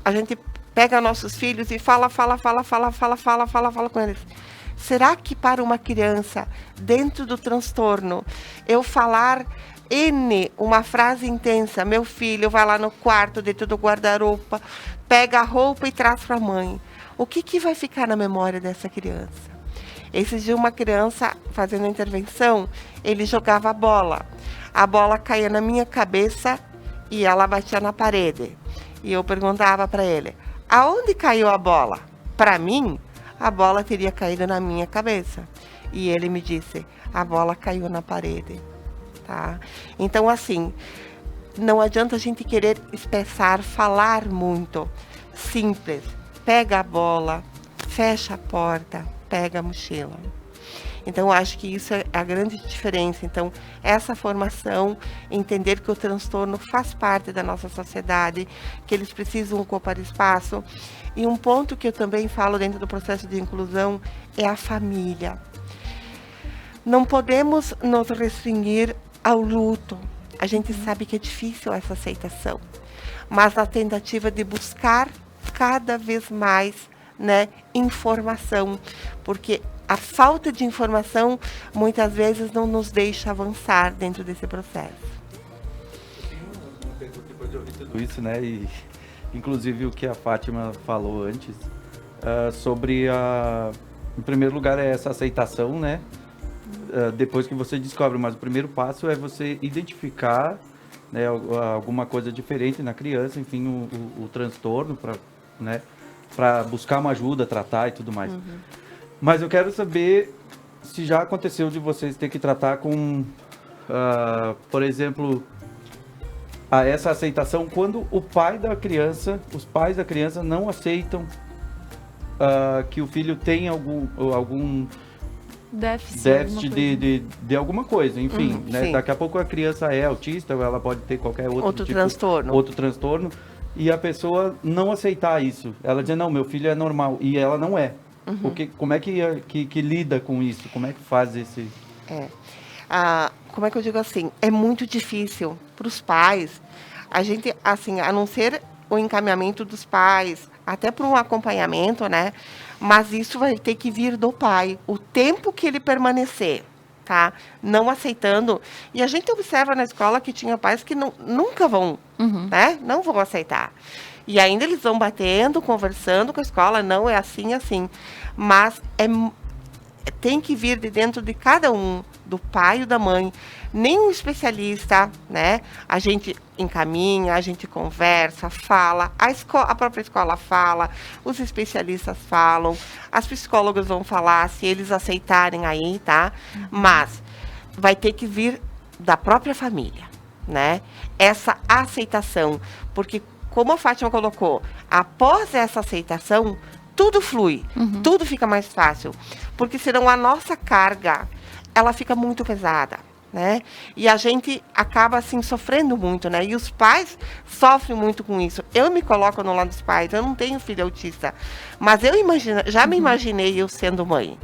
a gente pega nossos filhos e fala com eles. Será que para uma criança, dentro do transtorno, eu falar uma frase intensa, meu filho vai lá no quarto, dentro do guarda-roupa, pega a roupa e traz para a mãe, o que vai ficar na memória dessa criança? Esses dias uma criança fazendo a intervenção, ele jogava a bola caía na minha cabeça e ela batia na parede. E eu perguntava para ele, aonde caiu a bola? Para mim, a bola teria caído na minha cabeça. E ele me disse, a bola caiu na parede. Tá? Então, assim, não adianta a gente querer expressar, falar muito. Simples. Pega a bola, fecha a porta, pega a mochila. Então, eu acho que isso é a grande diferença. Então, essa formação, entender que o transtorno faz parte da nossa sociedade, que eles precisam ocupar espaço. E um ponto que eu também falo dentro do processo de inclusão é a família. Não podemos nos restringir ao luto. A gente sabe que é difícil essa aceitação. Mas a tentativa de buscar cada vez mais, né, informação. Porque a falta de informação, muitas vezes, não nos deixa avançar dentro desse processo. Uma pergunta depois de ouvir tudo isso, né? E, inclusive, o que a Fátima falou antes, sobre em primeiro lugar, é essa aceitação, né? Depois que você descobre, mas o primeiro passo é você identificar, né, alguma coisa diferente na criança, enfim, o transtorno, para buscar uma ajuda, tratar e tudo mais. Mas eu quero saber se já aconteceu de vocês ter que tratar com, por exemplo, essa aceitação quando os pais da criança não aceitam que o filho tem algum déficit de alguma coisa, enfim, né? Daqui a pouco a criança é autista, ou ela pode ter qualquer outro transtorno, e a pessoa não aceitar isso. Ela diz, não, meu filho é normal, e ela não é. Como é que lida com isso? Como é que faz esse... Como é que eu digo assim? É muito difícil para os pais a gente, assim, a não ser o encaminhamento dos pais, até para um acompanhamento, né? Mas isso vai ter que vir do pai, o tempo que ele permanecer, tá? Não aceitando. E a gente observa na escola que tinha pais que nunca vão, né? Não vão aceitar. E ainda eles vão batendo, conversando com a escola, não é assim, assim. Mas tem que vir de dentro de cada um, do pai e da mãe. Nenhum especialista, né? A gente encaminha, a gente conversa, fala, a própria escola fala, os especialistas falam, as psicólogas vão falar, se eles aceitarem aí, tá? Mas vai ter que vir da própria família, né? Essa aceitação, porque como a Fátima colocou, após essa aceitação, tudo flui, tudo fica mais fácil, porque senão a nossa carga, ela fica muito pesada, né? E a gente acaba, assim, sofrendo muito, né? E os pais sofrem muito com isso. Eu me coloco no lado dos pais, eu não tenho filho autista, mas eu já me imaginei eu sendo mãe.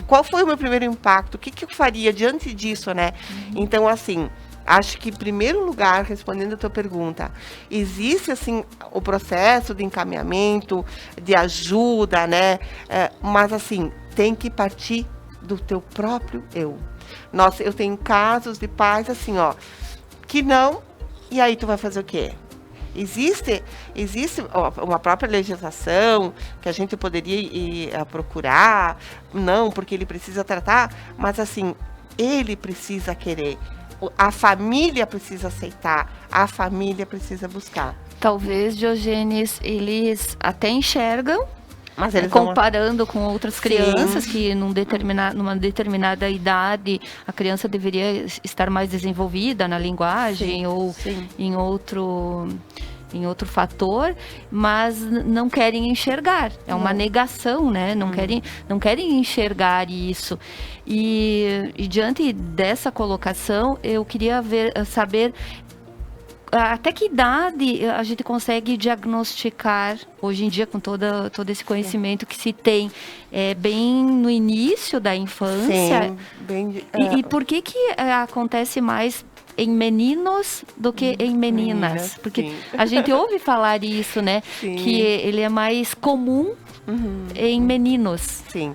Qual foi o meu primeiro impacto? O que eu faria diante disso, né? Então, assim, acho que, em primeiro lugar, respondendo a tua pergunta, existe, assim, o processo de encaminhamento, de ajuda, né? Mas, assim, tem que partir do teu próprio eu. Nossa, eu tenho casos de pais, assim, ó, que não, e aí tu vai fazer o quê? Existe uma própria legislação que a gente poderia ir procurar, não, porque ele precisa tratar, mas, assim, ele precisa querer. A família precisa aceitar, a família precisa buscar. Talvez, Diogênes, eles até enxergam, mas eles comparando com outras crianças, que numa determinada idade a criança deveria estar mais desenvolvida na linguagem ou em outro fator, mas não querem enxergar. É uma negação, né? Não querem enxergar isso. E diante dessa colocação, eu queria saber até que idade a gente consegue diagnosticar, hoje em dia, com todo esse conhecimento que se tem, bem no início da infância? Sim, e por que acontece mais em meninos do que em meninas? Porque a gente ouve falar isso, né? Sim. Que ele é mais comum em meninos. Sim.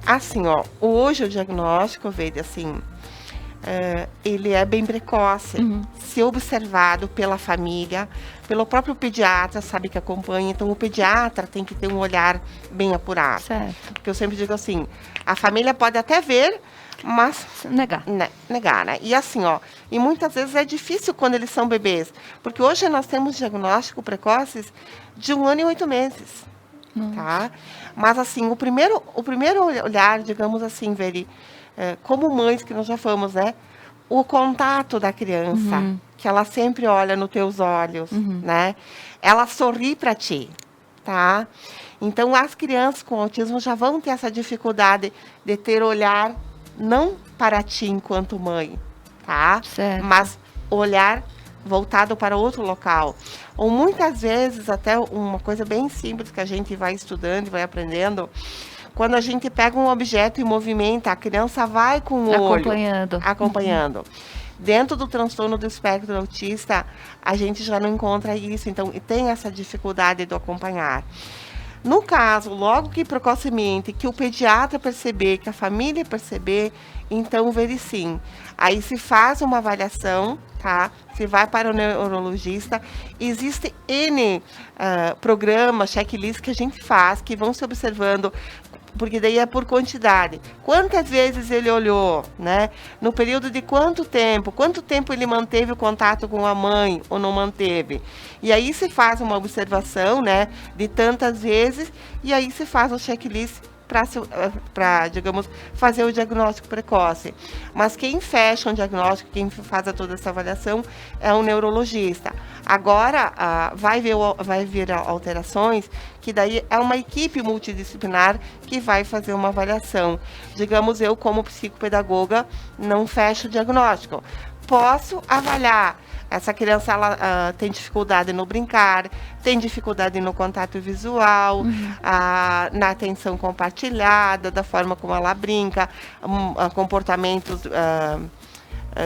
Assim, ó, hoje o diagnóstico, veja, assim, ele é bem precoce, se observado pela família, pelo próprio pediatra, sabe, que acompanha. Então, o pediatra tem que ter um olhar bem apurado. Certo. Porque eu sempre digo assim, a família pode até ver, mas negar, né? E assim, ó, e muitas vezes é difícil quando eles são bebês, porque hoje nós temos diagnóstico precoces de 1 ano e 8 meses, tá? Mas assim, o primeiro olhar, digamos assim, Veri, como mães que nós já fomos, né? O contato da criança, que ela sempre olha nos teus olhos, né? Ela sorri para ti, tá? Então, as crianças com autismo já vão ter essa dificuldade de ter olhar não para ti enquanto mãe, tá? Certo. Mas olhar voltado para outro local. Ou muitas vezes, até uma coisa bem simples que a gente vai estudando e vai aprendendo, quando a gente pega um objeto e movimenta, a criança vai com o olho acompanhando. Dentro do transtorno do espectro autista, a gente já não encontra isso, então tem essa dificuldade do acompanhar. No caso, logo que precocemente, que o pediatra perceber, que a família perceber, então vere sim. Aí se faz uma avaliação, tá? Se vai para o neurologista. Existe N programas, checklist que a gente faz, que vão se observando, porque daí é por quantidade. Quantas vezes ele olhou, né? No período de quanto tempo ele manteve o contato com a mãe ou não manteve. E aí se faz uma observação, né, de tantas vezes, e aí se faz o checklist para, digamos, fazer o diagnóstico precoce. Mas quem fecha um diagnóstico, quem faz toda essa avaliação é um neurologista. Agora, vai vir alterações, que daí é uma equipe multidisciplinar que vai fazer uma avaliação. Digamos, eu como psicopedagoga não fecho o diagnóstico. Posso avaliar. Essa criança ela tem dificuldade no brincar, tem dificuldade no contato visual, na atenção compartilhada, da forma como ela brinca, comportamentos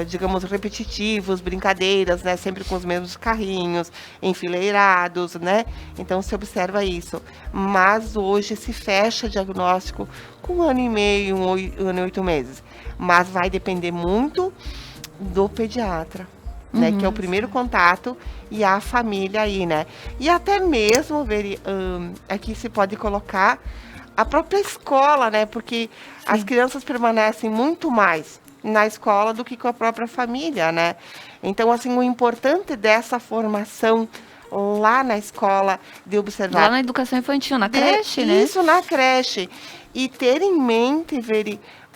digamos, repetitivos, brincadeiras, né? Sempre com os mesmos carrinhos, enfileirados, né? Então, se observa isso. Mas hoje se fecha diagnóstico com 1 ano e meio, 1 ano e 8 meses. Mas vai depender muito do pediatra, né? Que é o primeiro contato e a família aí, né? E até mesmo, aqui se pode colocar a própria escola, né? Porque as crianças permanecem muito mais na escola do que com a própria família, né? Então, assim, o importante dessa formação lá na escola, de observar... Lá na educação infantil, na creche, né? Isso, na creche. E ter em mente,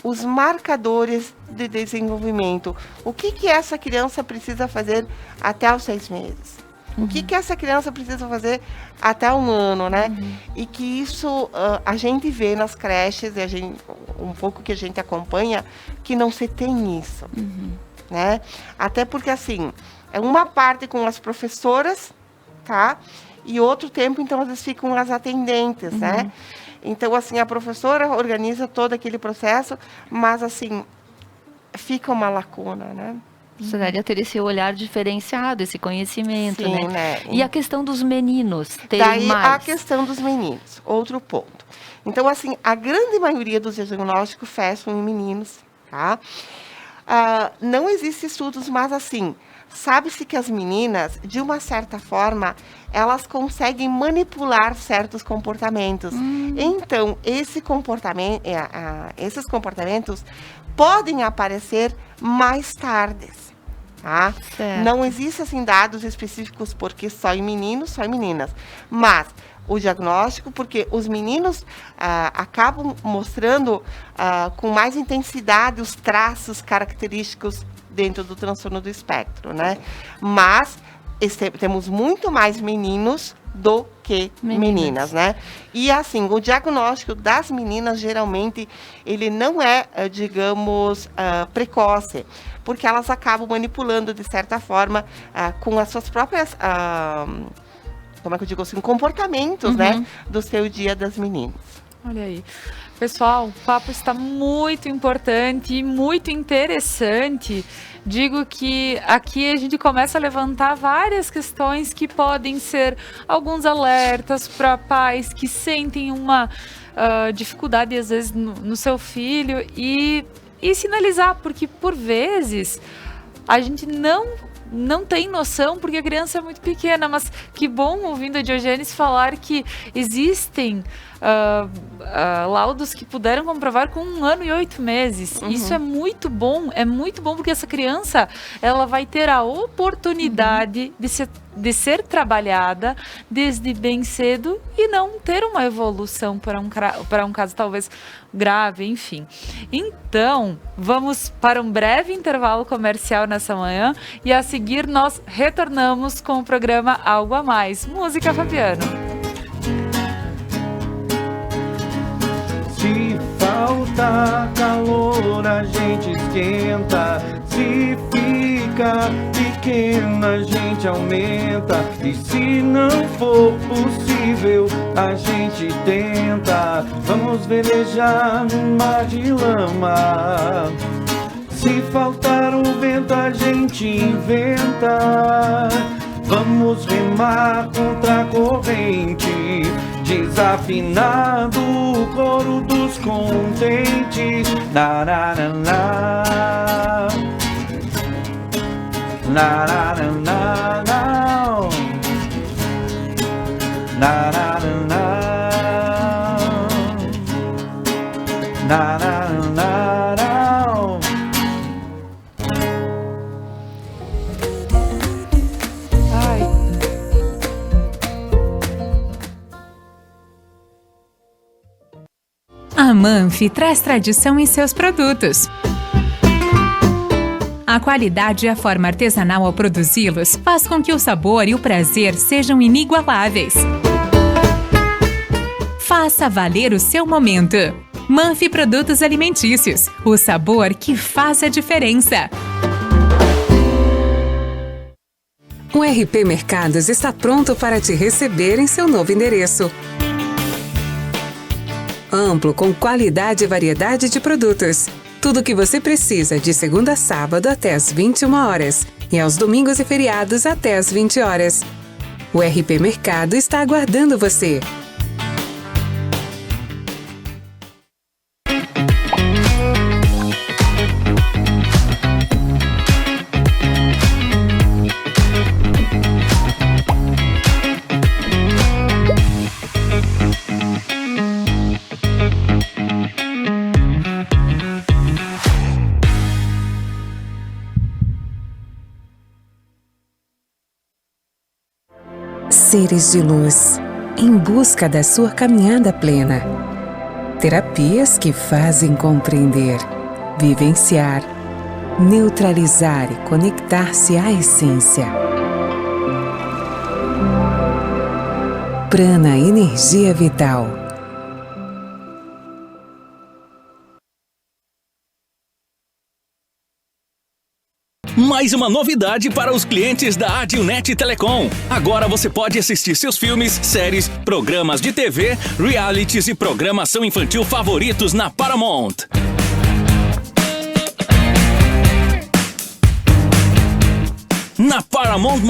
os marcadores de desenvolvimento. O que essa criança precisa fazer até os 6 meses? O que essa criança precisa fazer até 1 ano, né? E que isso a gente vê nas creches, e um pouco que a gente acompanha, que não se tem isso, né? Até porque, assim, é uma parte com as professoras, tá? E outro tempo, então, às vezes ficam as atendentes, né? Então, assim, a professora organiza todo aquele processo, mas, assim, fica uma lacuna, né? Precisaria ter esse olhar diferenciado, esse conhecimento, Sim, né? E a questão dos meninos terem Daí, mais? a questão dos meninos, outro ponto. Então, assim, a grande maioria dos diagnósticos fecham em meninos, tá? Não existem estudos, mas, assim, sabe-se que as meninas, de uma certa forma, elas conseguem manipular certos comportamentos. Então, esses comportamentos podem aparecer mais tarde, tá? Não existem, assim, dados específicos porque só em meninos, só em meninas. Mas o diagnóstico, porque os meninos acabam mostrando com mais intensidade os traços característicos dentro do transtorno do espectro, né? Mas temos muito mais meninos do que meninas, né? E, assim, o diagnóstico das meninas, geralmente, ele não é, digamos, precoce, porque elas acabam manipulando, de certa forma, com as suas próprias, como é que eu digo assim, comportamentos, né? Do seu dia das meninas. Olha aí. Pessoal, o papo está muito importante e muito interessante. Digo que aqui a gente começa a levantar várias questões que podem ser alguns alertas para pais que sentem uma dificuldade, às vezes, no seu filho e sinalizar, porque, por vezes, a gente não tem noção, porque a criança é muito pequena, mas que bom, ouvindo a Diogênesis falar que existem laudos que puderam comprovar com 1 ano e 8 meses. Isso é muito bom porque essa criança, ela vai ter a oportunidade de ser trabalhada desde bem cedo e não ter uma evolução para um caso talvez grave, enfim. Então, vamos para um breve intervalo comercial nessa manhã e a seguir nós retornamos com o programa Algo a Mais. Música, Fabiano. Se falta calor, a gente esquenta. Se fica pequena, a gente aumenta. E se não for possível, a gente tenta. Vamos velejar no mar de lama. Se faltar o vento, a gente inventa. Vamos remar contra a corrente. Desafinado o coro dos contentes. Na na na na. Na na na na na. Na na na na. Na na na na. A Manfi traz tradição em seus produtos. A qualidade e a forma artesanal ao produzi-los faz com que o sabor e o prazer sejam inigualáveis. Faça valer o seu momento. Manfi Produtos Alimentícios, o sabor que faz a diferença. O RP Mercados está pronto para te receber em seu novo endereço. Amplo, com qualidade e variedade de produtos. Tudo o que você precisa de segunda a sábado até às 21 horas e aos domingos e feriados até às 20 horas. O RP Mercado está aguardando você. Seres de luz, em busca da sua caminhada plena. Terapias que fazem compreender, vivenciar, neutralizar e conectar-se à essência. Prana Energia Vital. Mais uma novidade para os clientes da Adilnet Telecom. Agora você pode assistir seus filmes, séries, programas de TV, realities e programação infantil favoritos na Paramount. Na Paramount+.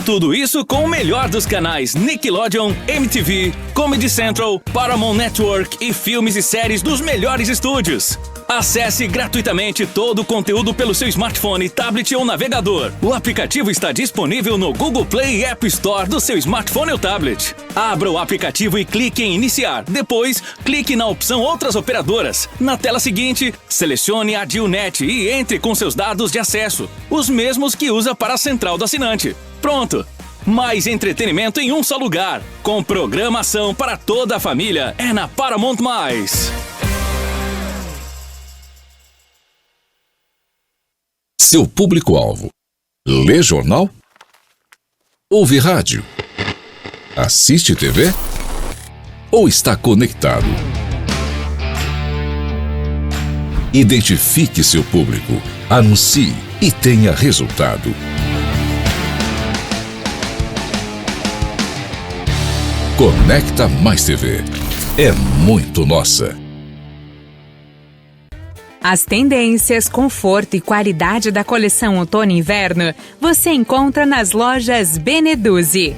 Tudo isso com o melhor dos canais Nickelodeon, MTV, Comedy Central, Paramount Network e filmes e séries dos melhores estúdios. Acesse gratuitamente todo o conteúdo pelo seu smartphone, tablet ou navegador. O aplicativo está disponível no Google Play e App Store do seu smartphone ou tablet. Abra o aplicativo e clique em Iniciar. Depois, clique na opção Outras Operadoras. Na tela seguinte, selecione a Adilnet e entre com seus dados de acesso, os mesmos que usa para a central do assinante. Pronto! Mais entretenimento em um só lugar. Com programação para toda a família. É na Paramount+. Seu público-alvo: lê jornal? Ouve rádio? Assiste TV? Ou está conectado? Identifique seu público, anuncie e tenha resultado. Conecta Mais TV. É muito nossa. As tendências, conforto e qualidade da coleção outono e inverno você encontra nas lojas Beneduzzi.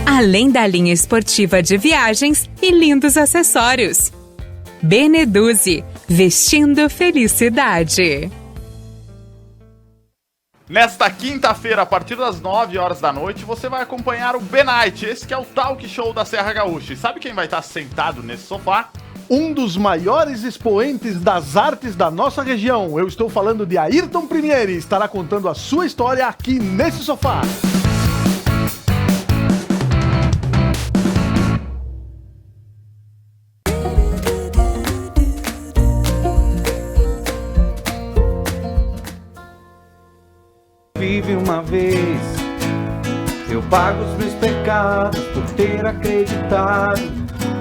Além da linha esportiva de viagens e lindos acessórios. Beneduzzi, vestindo felicidade. Nesta quinta-feira, a partir das 9 horas da noite, você vai acompanhar o B-Night, esse que é o talk show da Serra Gaúcha. E sabe quem vai estar sentado nesse sofá? Um dos maiores expoentes das artes da nossa região. Eu estou falando de Ayrton Primieri. Estará contando a sua história aqui nesse sofá. Vive uma vez, eu pago os meus pecados por ter acreditado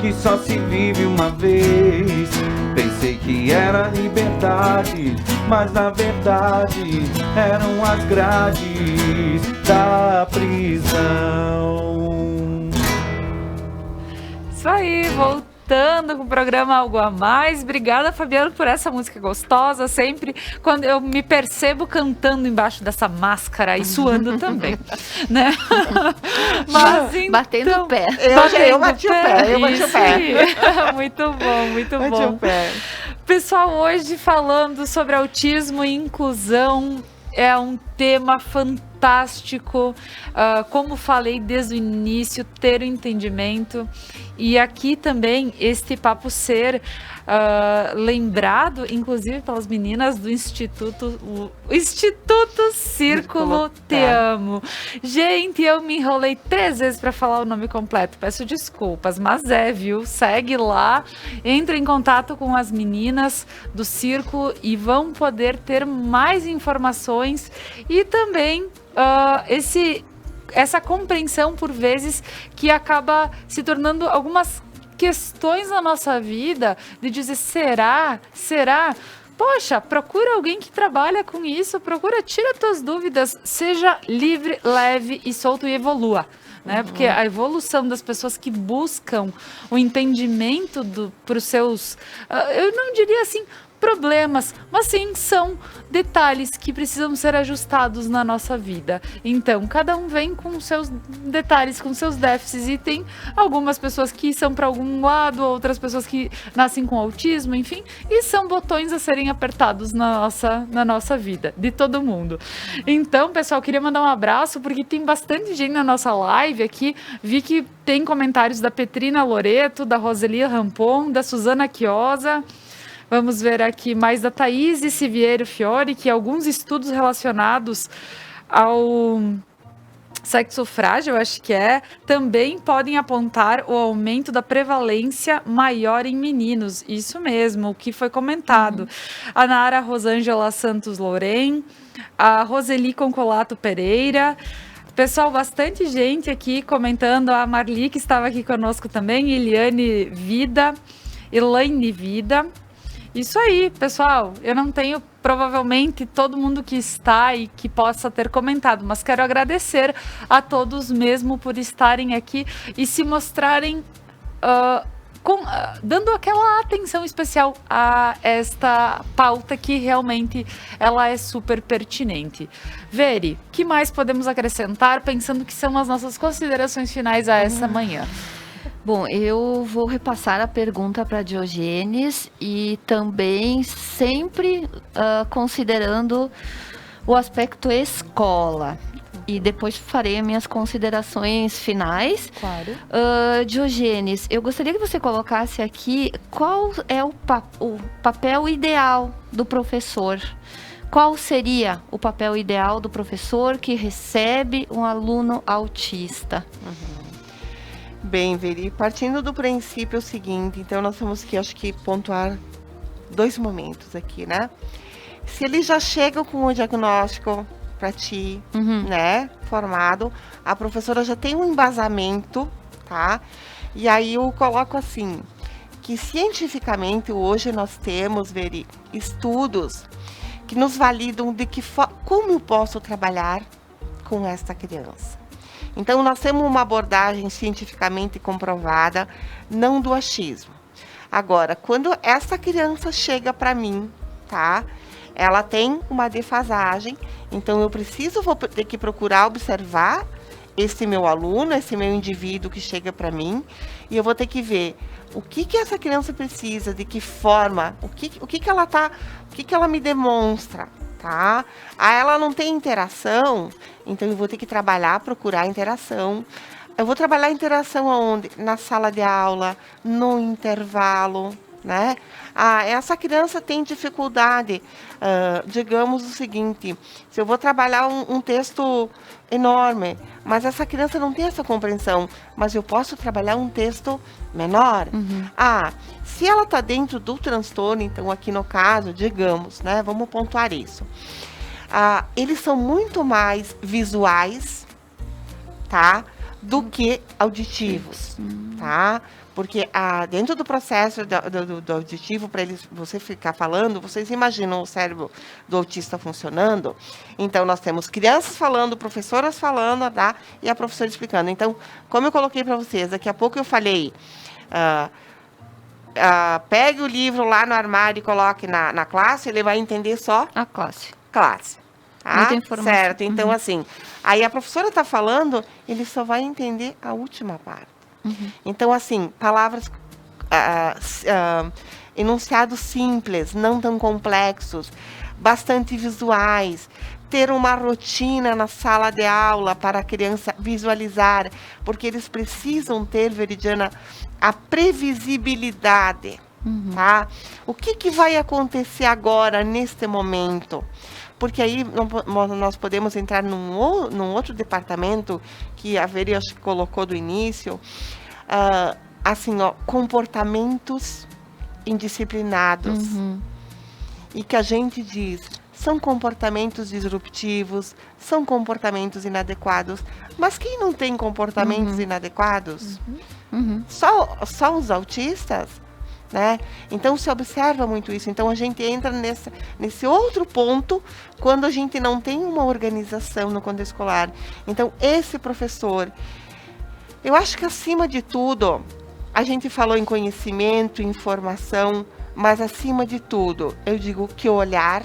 que só se vive uma vez. Pensei que era liberdade, mas na verdade eram as grades da prisão. Isso aí, voltando com o programa Algo a Mais. Obrigada, Fabiano, por essa música gostosa. Sempre quando eu me percebo cantando embaixo dessa máscara e suando também, né? Mas então, batendo o pé. Eu bati o pé. Muito bom, muito bom. O pé. Pessoal, hoje falando sobre autismo e inclusão, é um tema fantástico. Como falei desde o início, ter o entendimento. E aqui também este papo ser lembrado, inclusive pelas meninas do Instituto Círculo Te Amo. Gente, eu me enrolei 3 vezes para falar o nome completo, peço desculpas, mas viu? Segue lá, entre em contato com as meninas do Círculo e vão poder ter mais informações e também essa compreensão por vezes que acaba se tornando algumas questões na nossa vida de dizer será? poxa, procura alguém que trabalha com isso, tira tuas dúvidas, seja livre, leve e solto e evolua. Né? Porque a evolução das pessoas que buscam o entendimento para os seus, eu não diria assim, problemas, mas sim são detalhes que precisam ser ajustados na nossa vida. Então, cada um vem com seus detalhes, com seus déficits, e tem algumas pessoas que são para algum lado, outras pessoas que nascem com autismo, enfim, e são botões a serem apertados na nossa vida, de todo mundo. Então, pessoal, queria mandar um abraço, porque tem bastante gente na nossa live aqui. Vi que tem comentários da Petrina Loreto, da Roselia Rampon, da Suzana Chiosa. Vamos ver aqui mais da Thaís Siviero Fiore, que alguns estudos relacionados ao sexo frágil, acho que também podem apontar o aumento da prevalência maior em meninos. Isso mesmo, o que foi comentado. A Nara Rosângela Santos Lourem, a Roseli Concolato Pereira. Pessoal, bastante gente aqui comentando. A Marli, que estava aqui conosco também, Elaine Vida. Isso aí, pessoal. Eu não tenho, provavelmente, todo mundo que está e que possa ter comentado, mas quero agradecer a todos mesmo por estarem aqui e se mostrarem dando aquela atenção especial a esta pauta que realmente ela é super pertinente. Veri, o que mais podemos acrescentar, pensando que são as nossas considerações finais a essa manhã? Bom, eu vou repassar a pergunta para Diogênes e também sempre considerando o aspecto escola. E depois farei minhas considerações finais. Claro. Diogênes, eu gostaria que você colocasse aqui qual é o papel ideal do professor. Qual seria o papel ideal do professor que recebe um aluno autista? Bem, Veri, partindo do princípio seguinte, então nós temos que, acho que, pontuar 2 momentos aqui, né? Se ele já chega com o diagnóstico para ti, né, formado, a professora já tem um embasamento, tá? E aí eu coloco assim, que cientificamente hoje nós temos, Veri, estudos que nos validam de como eu posso trabalhar com esta criança. Então, nós temos uma abordagem cientificamente comprovada, não do achismo. Agora, quando essa criança chega para mim, tá? Ela tem uma defasagem, então vou ter que procurar observar esse meu aluno, esse meu indivíduo que chega para mim, e eu vou ter que ver o que essa criança precisa, de que forma, o que ela me demonstra. Tá? Ela não tem interação, então eu vou ter que procurar interação. Eu vou trabalhar interação aonde? Na sala de aula, no intervalo, né? Essa criança tem dificuldade, digamos o seguinte, se eu vou trabalhar um texto enorme, mas essa criança não tem essa compreensão, mas eu posso trabalhar um texto menor. Se ela está dentro do transtorno, então aqui no caso, digamos, né, vamos pontuar isso. Eles são muito mais visuais, tá, do que auditivos, tá? Porque dentro do processo do auditivo, para você ficar falando, vocês imaginam o cérebro do autista funcionando? Então, nós temos crianças falando, professoras falando, tá? E a professora explicando. Então, como eu coloquei para vocês, daqui a pouco eu falei, pegue o livro lá no armário e coloque na classe, ele vai entender só a classe. Tá? Muita informação. Certo, então assim, aí a professora está falando, ele só vai entender a última parte. Então, assim, palavras, enunciados simples, não tão complexos, bastante visuais, ter uma rotina na sala de aula para a criança visualizar, porque eles precisam ter, Veridiana, a previsibilidade, tá? O que vai acontecer agora, neste momento? Porque aí nós podemos entrar num outro departamento que a Veri acho que colocou do início, assim, comportamentos indisciplinados. E que a gente diz, são comportamentos disruptivos, são comportamentos inadequados. Mas quem não tem comportamentos inadequados? Só os autistas? né? Então se observa muito isso. Então a gente entra nesse outro ponto quando a gente não tem uma organização no contexto escolar. Então esse professor, eu acho que acima de tudo, a gente falou em conhecimento, informação, mas acima de tudo, eu digo que olhar,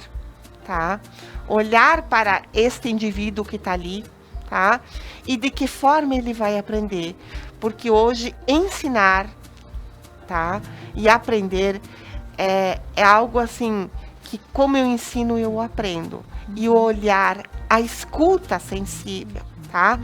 tá? Olhar para este indivíduo que está ali, tá? E de que forma ele vai aprender. Porque hoje ensinar, tá? E aprender é algo assim que como eu ensino, eu aprendo. E o olhar, a escuta sensível, tá?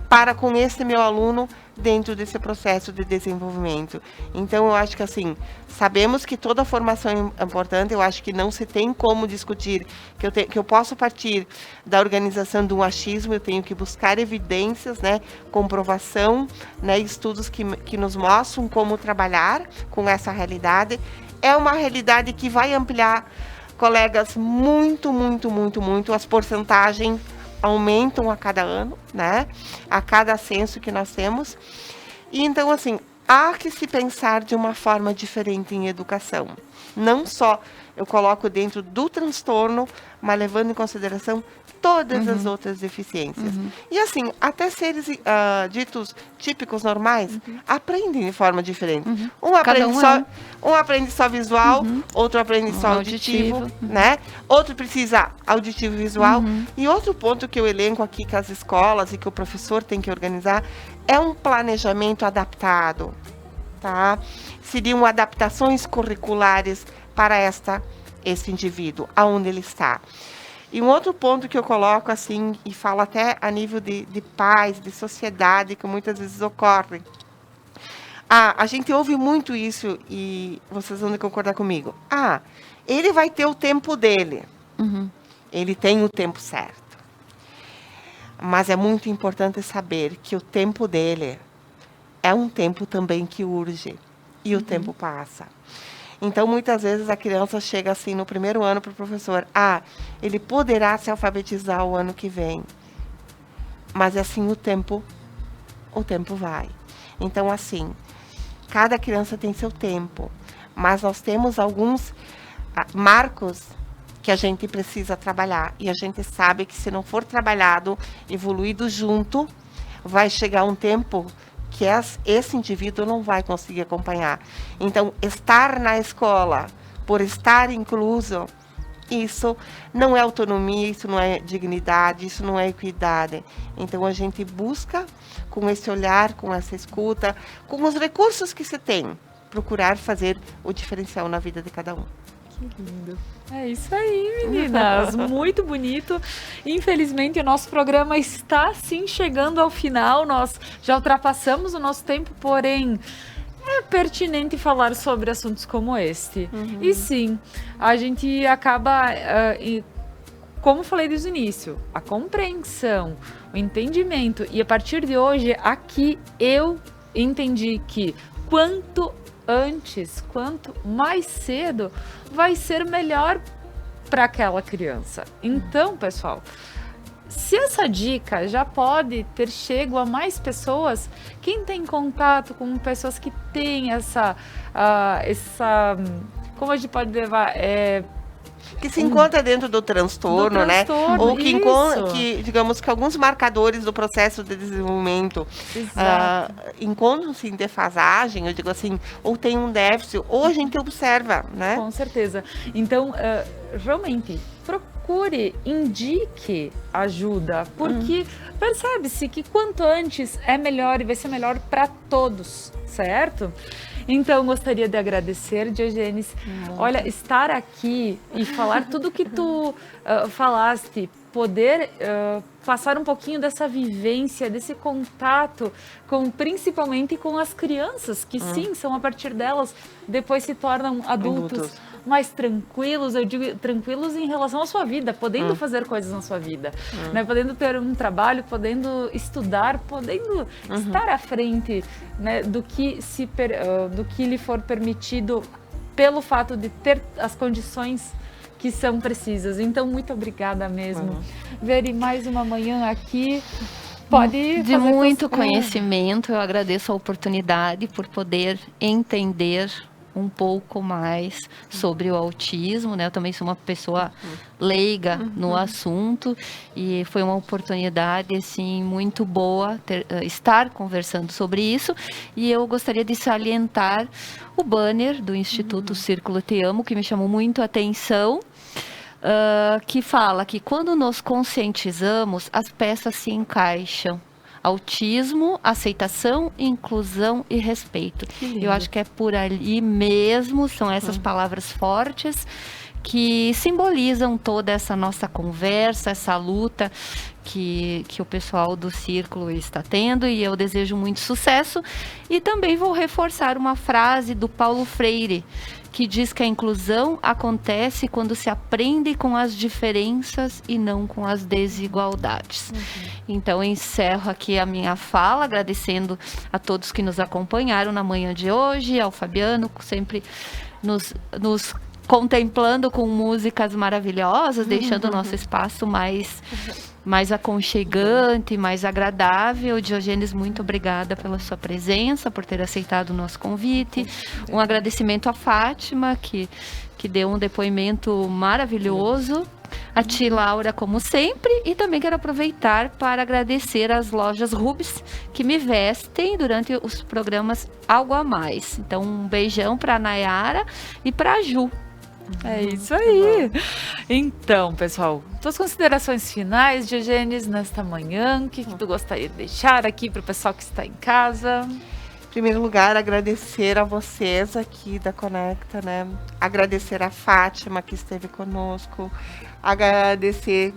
Para com esse meu aluno dentro desse processo de desenvolvimento. Então, eu acho que assim, sabemos que toda formação é importante, eu acho que não se tem como discutir, que eu posso partir da organização do achismo, eu tenho que buscar evidências, né, comprovação, né, estudos que nos mostram como trabalhar com essa realidade. É uma realidade que vai ampliar, colegas, muito, muito, muito, muito, as porcentagens aumentam a cada ano, né? A cada censo que nós temos. E então, assim, há que se pensar de uma forma diferente em educação. Não só eu coloco dentro do transtorno, mas levando em consideração todas as outras deficiências. E assim, até seres ditos típicos normais, aprendem de forma diferente. Um aprende só visual, outro aprende só auditivo, né? Outro precisa auditivo e visual. E outro ponto que eu elenco aqui que as escolas e que o professor tem que organizar é um planejamento adaptado, tá? Seriam adaptações curriculares para esse indivíduo, aonde ele está. E um outro ponto que eu coloco assim, e falo até a nível de pais, de sociedade, que muitas vezes ocorre. A gente ouve muito isso, e vocês vão concordar comigo. Ele vai ter o tempo dele. Ele tem o tempo certo. Mas é muito importante saber que o tempo dele é um tempo também que urge. E o tempo passa. Então, muitas vezes, a criança chega assim no primeiro ano para o professor. Ele poderá se alfabetizar o ano que vem. Mas, assim, o tempo vai. Então, assim, cada criança tem seu tempo. Mas nós temos alguns marcos que a gente precisa trabalhar. E a gente sabe que se não for trabalhado, evoluído junto, vai chegar um tempo que esse indivíduo não vai conseguir acompanhar. Então, estar na escola, por estar incluso, isso não é autonomia, isso não é dignidade, isso não é equidade. Então, a gente busca, com esse olhar, com essa escuta, com os recursos que se tem, procurar fazer o diferencial na vida de cada um. Que lindo. É isso aí, meninas. Muito bonito. Infelizmente, o nosso programa está, sim, chegando ao final. Nós já ultrapassamos o nosso tempo, porém, é pertinente falar sobre assuntos como este. E, sim, a gente acaba, como falei desde o início, a compreensão, o entendimento. E, a partir de hoje, aqui, eu entendi que quanto antes, quanto mais cedo, vai ser melhor para aquela criança. Então, pessoal, se essa dica já pode ter chego a mais pessoas, quem tem contato com pessoas que têm essa como a gente pode levar, que se encontra dentro do transtorno, né? Ou que, digamos, que alguns marcadores do processo de desenvolvimento encontram-se em defasagem, eu digo assim, ou tem um déficit, ou a gente observa, né? Com certeza. Então, realmente, procure, indique ajuda, porque percebe-se que quanto antes é melhor e vai ser melhor para todos, certo? Então, gostaria de agradecer, Diogenes. Olha, estar aqui e falar tudo que tu falaste, poder passar um pouquinho dessa vivência, desse contato, principalmente com as crianças, que sim, são a partir delas, depois se tornam adultos mais tranquilos, eu digo tranquilos em relação à sua vida, podendo fazer coisas na sua vida, né? Podendo ter um trabalho, podendo estudar, podendo estar à frente, né, do que lhe for permitido pelo fato de ter as condições que são precisas. Então, muito obrigada mesmo. Veri, mais uma manhã aqui. Pode de muito conhecimento, eu agradeço a oportunidade por poder entender um pouco mais sobre o autismo, né? Eu também sou uma pessoa leiga no assunto e foi uma oportunidade, assim, muito boa estar conversando sobre isso. E eu gostaria de salientar o banner do Instituto Círculo Te Amo, que me chamou muito a atenção, que fala que quando nos conscientizamos, as peças se encaixam. Autismo, aceitação, inclusão e respeito. Eu acho que é por ali mesmo, são essas palavras fortes que simbolizam toda essa nossa conversa, essa luta que o pessoal do Círculo está tendo, e eu desejo muito sucesso. E também vou reforçar uma frase do Paulo Freire, que diz que a inclusão acontece quando se aprende com as diferenças e não com as desigualdades. Então, encerro aqui a minha fala, agradecendo a todos que nos acompanharam na manhã de hoje, ao Fabiano, sempre nos contemplando com músicas maravilhosas, deixando o nosso espaço mais aconchegante, mais agradável. Diogênes, muito obrigada pela sua presença, por ter aceitado o nosso convite. Um agradecimento à Fátima, que deu um depoimento maravilhoso. A ti, Laura, como sempre. E também quero aproveitar para agradecer às lojas Rubens, que me vestem durante os programas Algo a Mais. Então, um beijão para a Nayara e para a Ju. É isso aí. Então, pessoal, tuas considerações finais, Diogênes, nesta manhã, o que tu gostaria de deixar aqui para o pessoal que está em casa? Em primeiro lugar, agradecer a vocês aqui da Conecta, né? Agradecer a Fátima, que esteve conosco. Agradecer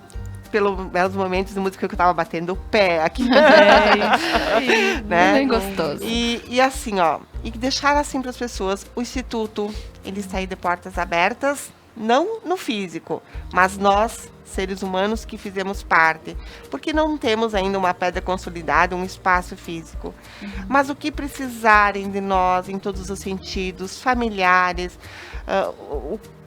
pelos belos momentos de música que eu tava batendo o pé aqui. Né? Bem gostoso. E assim, ó, e deixar assim para as pessoas, o Instituto, ele está aí de portas abertas, não no físico, mas nós, seres humanos que fizemos parte, porque não temos ainda uma pedra consolidada, um espaço físico. Mas o que precisarem de nós, em todos os sentidos, familiares,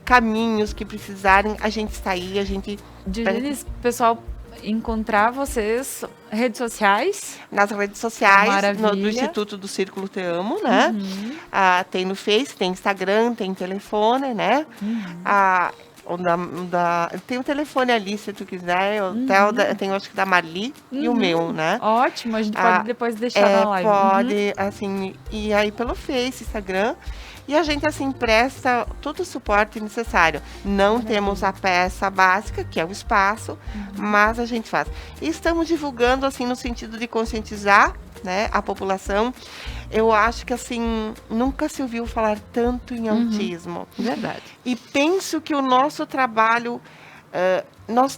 caminhos que precisarem, a gente está aí, a gente... Diogênes, pessoal, encontrar vocês, redes sociais? Nas redes sociais, do Instituto do Círculo Te Amo, né? Tem no Face, tem Instagram, tem telefone, né? Tem o telefone ali, se tu quiser, tem acho que da Marli e o meu, né? Ótimo, a gente pode depois deixar na live. Pode, assim, e aí pelo Face, Instagram. E a gente, assim, presta todo o suporte necessário. Não temos a peça básica, que é o espaço, mas a gente faz. E estamos divulgando, assim, no sentido de conscientizar, né, a população. Eu acho que, assim, nunca se ouviu falar tanto em autismo. Verdade. E penso que o nosso trabalho, nós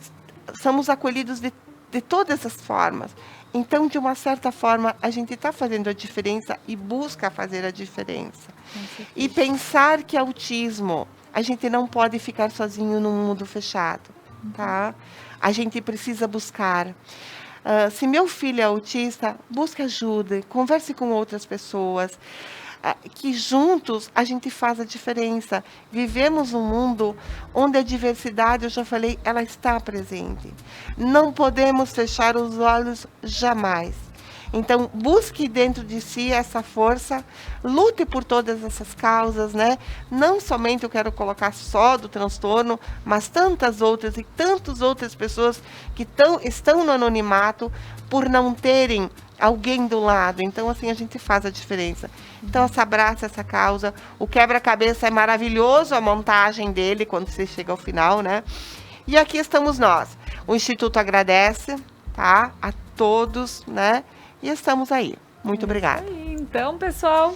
somos acolhidos de todas as formas. Então, de uma certa forma, a gente está fazendo a diferença e busca fazer a diferença. E pensar que autismo, a gente não pode ficar sozinho num mundo fechado, tá? A gente precisa buscar. Se meu filho é autista, busque ajuda, converse com outras pessoas, que juntos a gente faz a diferença. Vivemos um mundo onde a diversidade, eu já falei, ela está presente. Não podemos fechar os olhos jamais. Então, busque dentro de si essa força, lute por todas essas causas, né? Não somente eu quero colocar só do transtorno, mas tantas outras e tantas outras pessoas que estão no anonimato por não terem alguém do lado. Então, assim, a gente faz a diferença. Então, se abraça essa causa. O quebra-cabeça é maravilhoso, a montagem dele, quando você chega ao final, né? E aqui estamos nós. O Instituto agradece, tá? A todos, né? E estamos aí. Muito obrigada. Então, pessoal,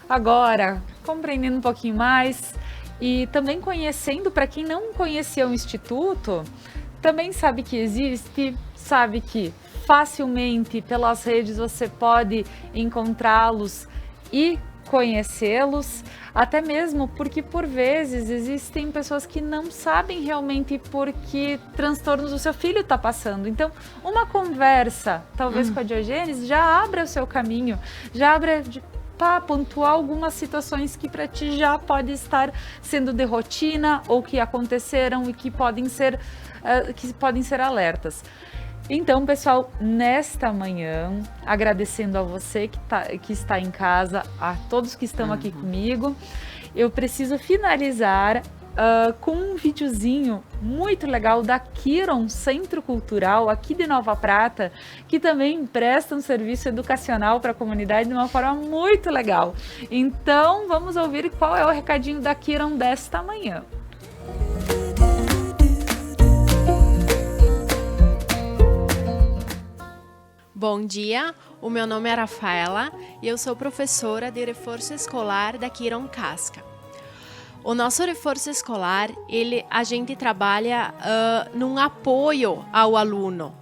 agora, compreendendo um pouquinho mais e também conhecendo, para quem não conhecia o Instituto, também sabe que existe, sabe que facilmente pelas redes você pode encontrá-los e conhecê-los, até mesmo porque por vezes existem pessoas que não sabem realmente por que transtornos o seu filho está passando. Então, uma conversa, talvez com a Diogênes, já abre o seu caminho, já abre para pontuar algumas situações que para ti já pode estar sendo de rotina ou que aconteceram e que podem ser alertas. Então, pessoal, nesta manhã, agradecendo a você que está em casa, a todos que estão aqui comigo, eu preciso finalizar com um videozinho muito legal da Kiron Centro Cultural, aqui de Nova Prata, que também presta um serviço educacional para a comunidade de uma forma muito legal. Então, vamos ouvir qual é o recadinho da Kiron desta manhã. Bom dia, o meu nome é Rafaela e eu sou professora de reforço escolar da Kiron Casca. O nosso reforço escolar, a gente trabalha num apoio ao aluno,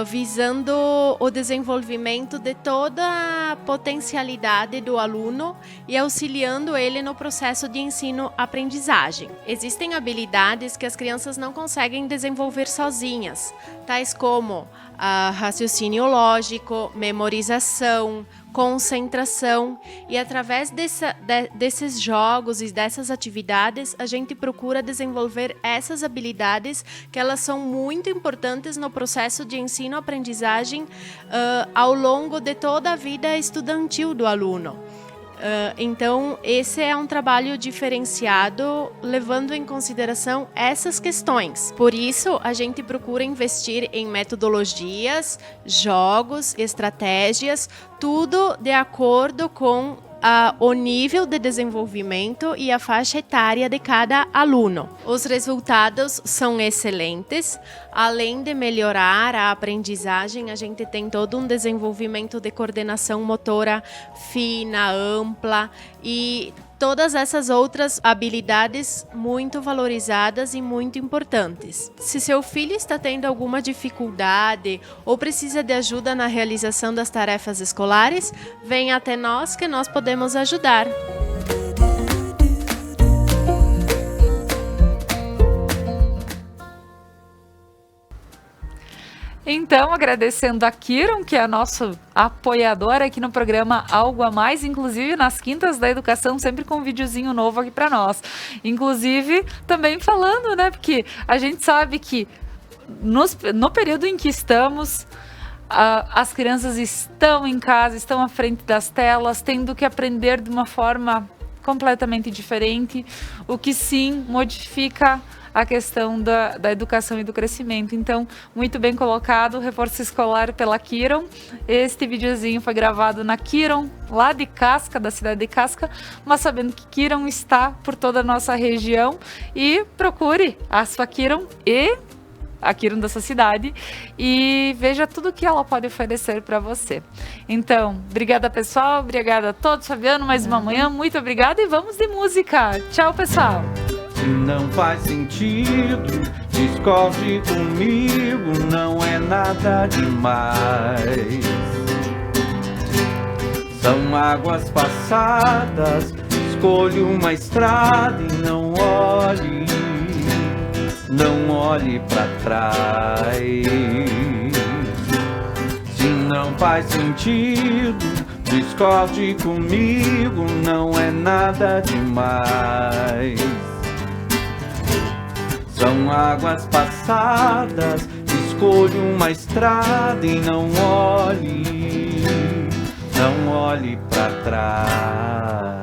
visando o desenvolvimento de toda a potencialidade do aluno e auxiliando ele no processo de ensino-aprendizagem. Existem habilidades que as crianças não conseguem desenvolver sozinhas, tais como raciocínio lógico, memorização, concentração, e através desses jogos e dessas atividades a gente procura desenvolver essas habilidades que elas são muito importantes no processo de ensino-aprendizagem ao longo de toda a vida estudantil do aluno. Então, esse é um trabalho diferenciado, levando em consideração essas questões. Por isso, a gente procura investir em metodologias, jogos, estratégias, tudo de acordo com o nível de desenvolvimento e a faixa etária de cada aluno. Os resultados são excelentes. Além de melhorar a aprendizagem, a gente tem todo um desenvolvimento de coordenação motora fina, ampla e todas essas outras habilidades muito valorizadas e muito importantes. Se seu filho está tendo alguma dificuldade ou precisa de ajuda na realização das tarefas escolares, venha até nós que nós podemos ajudar. Então, agradecendo a Kiron, que é a nossa apoiadora aqui no programa Algo a Mais, inclusive nas quintas da educação, sempre com um videozinho novo aqui para nós. Inclusive, também falando, né, porque a gente sabe que no período em que estamos, as crianças estão em casa, estão à frente das telas, tendo que aprender de uma forma completamente diferente, o que sim modifica a questão da educação e do crescimento. Então, muito bem colocado, reforço escolar pela Kiron. Este videozinho foi gravado na Kiron, lá de Casca, da cidade de Casca, mas sabendo que Kiron está por toda a nossa região, e procure a sua Kiron e a Kiron da sua cidade e veja tudo que ela pode oferecer para você. Então, obrigada pessoal, obrigada a todos. Fabiano, mais uma manhã, muito obrigada e vamos de música. Tchau, pessoal. Se não faz sentido, discorde comigo, não é nada demais. São águas passadas, escolho uma estrada e não olhe pra trás. Se não faz sentido, discorde comigo, não é nada demais. São águas passadas, escolho uma estrada e não olhe pra trás.